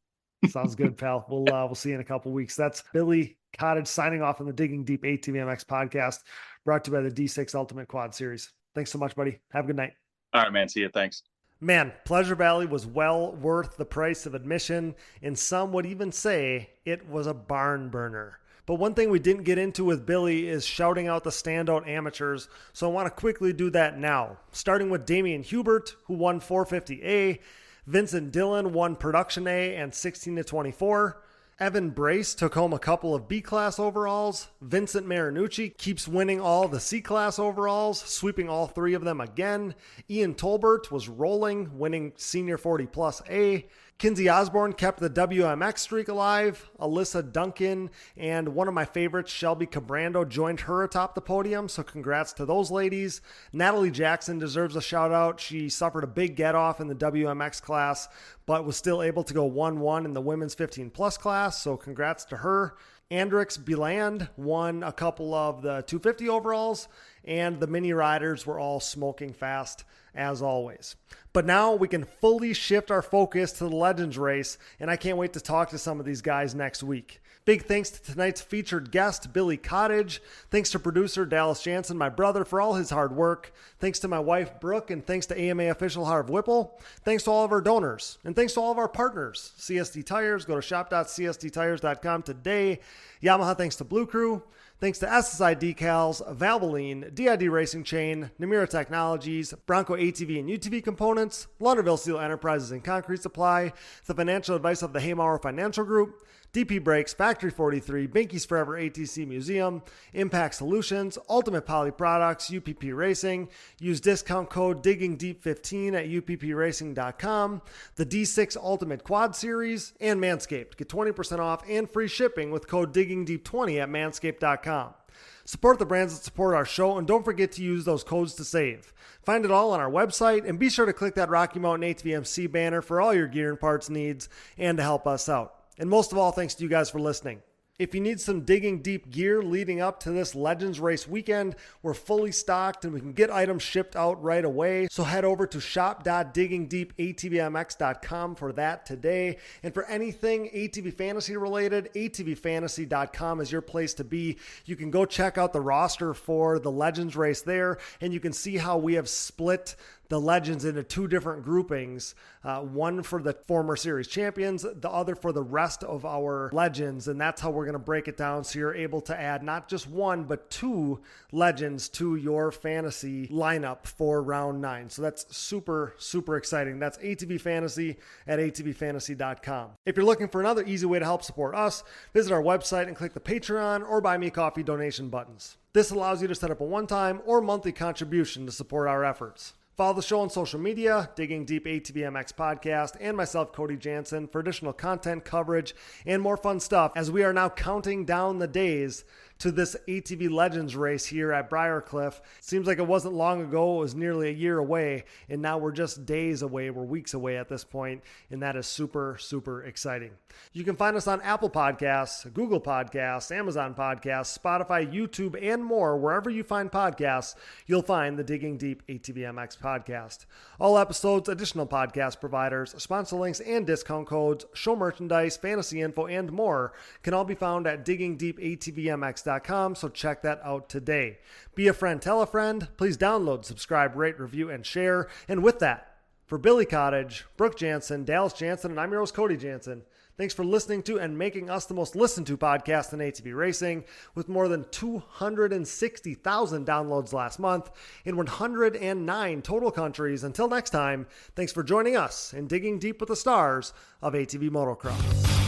B: Sounds good, pal. We'll see you in a couple of weeks. That's Billy Cottage signing off on the Digging Deep ATVMX podcast, brought to you by the D6 Ultimate Quad Series. Thanks so much, buddy. Have a good night.
C: All right, man. See you. Thanks.
B: Man, Pleasure Valley was well worth the price of admission, and some would even say it was a barn burner. But one thing we didn't get into with Billy is shouting out the standout amateurs, so I want to quickly do that now. Starting with Damian Hubert, who won 450A, Vincent Dillon won Production A and 16-24. Evan Brace took home a couple of B-class overalls. Vincent Marinucci keeps winning all the C-class overalls, sweeping all 3 of them again. Ian Tolbert was rolling, winning Senior 40 Plus A. Kinsey Osborne kept the WMX streak alive. Alyssa Duncan and one of my favorites, Shelby Cabrando, joined her atop the podium, so congrats to those ladies. Natalie Jackson deserves a shout out. She suffered a big get off in the WMX class, but was still able to go 1-1 in the women's 15 plus class, so congrats to her. Andrix Beland won a couple of the 250 overalls, and the mini riders were all smoking fast as always. But now we can fully shift our focus to the Legends race, and I can't wait to talk to some of these guys next week. Big thanks to tonight's featured guest, Billy Cottage. Thanks to producer Dallas Jansen, my brother, for all his hard work. Thanks to my wife, Brooke, and thanks to AMA official Harv Whipple. Thanks to all of our donors, and thanks to all of our partners. CSD Tires, go to shop.csdtires.com today. Yamaha, thanks to Blue Crew. Thanks to SSI Decals, Valvoline, DID Racing Chain, Namura Technologies, Bronco ATV and UTV Components, Launderville Steel Enterprises and Concrete Supply, the financial advice of the Haymauer Financial Group, DP Brakes, Factory 43, Binky's Forever ATC Museum, Impact Solutions, Ultimate Poly Products, UPP Racing. Use discount code DiggingDeep15 at uppracing.com. The D6 Ultimate Quad Series, and Manscaped. Get 20% off and free shipping with code DiggingDeep20 at manscaped.com. Support the brands that support our show, and don't forget to use those codes to save. Find it all on our website, and be sure to click that Rocky Mountain ATVMC banner for all your gear and parts needs and to help us out. And most of all, thanks to you guys for listening. If you need some digging deep gear leading up to this Legends race weekend, we're fully stocked and we can get items shipped out right away. So head over to shop.diggingdeepatvmx.com for that today. And for anything ATV Fantasy related, atvfantasy.com is your place to be. You can go check out the roster for the Legends race there, and you can see how we have split the Legends into 2 different groupings, one for the former series champions, the other for the rest of our Legends, and that's how we're going to break it down so you're able to add not just 1 but 2 Legends to your fantasy lineup for round 9. So that's super, super exciting. That's ATV Fantasy at atvfantasy.com. If you're looking for another easy way to help support us, visit our website and click the Patreon or Buy Me a Coffee donation buttons. This allows you to set up a one-time or monthly contribution to support our efforts. Follow the show on social media, Digging Deep ATVMX Podcast, and myself, Cody Jansen, for additional content, coverage, and more fun stuff as we are now counting down the days to this ATV Legends race here at Briarcliff. Seems like it wasn't long ago. It was nearly a year away, and now we're just days away. We're weeks away at this point, and that is super, super exciting. You can find us on Apple Podcasts, Google Podcasts, Amazon Podcasts, Spotify, YouTube, and more. Wherever you find podcasts, you'll find the Digging Deep ATVMX Podcast. All episodes, additional podcast providers, sponsor links, and discount codes, show merchandise, fantasy info, and more can all be found at diggingdeepatvmx.com, so check that out today. Be a friend, tell a friend. Please download, subscribe, rate, review, and share. And with that, for Billy Cottage, Brooke Jansen, Dallas Jansen, and I'm your host, Cody Jansen. Thanks for listening to and making us the most listened to podcast in ATV racing, with more than 260,000 downloads last month in 109 total countries. Until next time, thanks for joining us in Digging Deep with the Stars of ATV Motocross.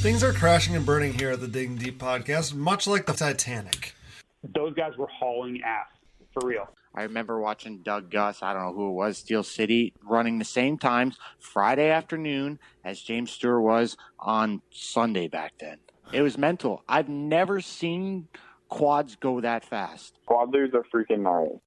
B: Things are crashing and burning here at the Digging Deep podcast, much like the Titanic.
J: Those guys were hauling ass, for real.
K: I remember watching Doug Gus, I don't know who it was, Steel City, running the same times Friday afternoon as James Stewart was on Sunday back then. It was mental. I've never seen quads go that fast.
L: Quad dudes are freaking gnarly.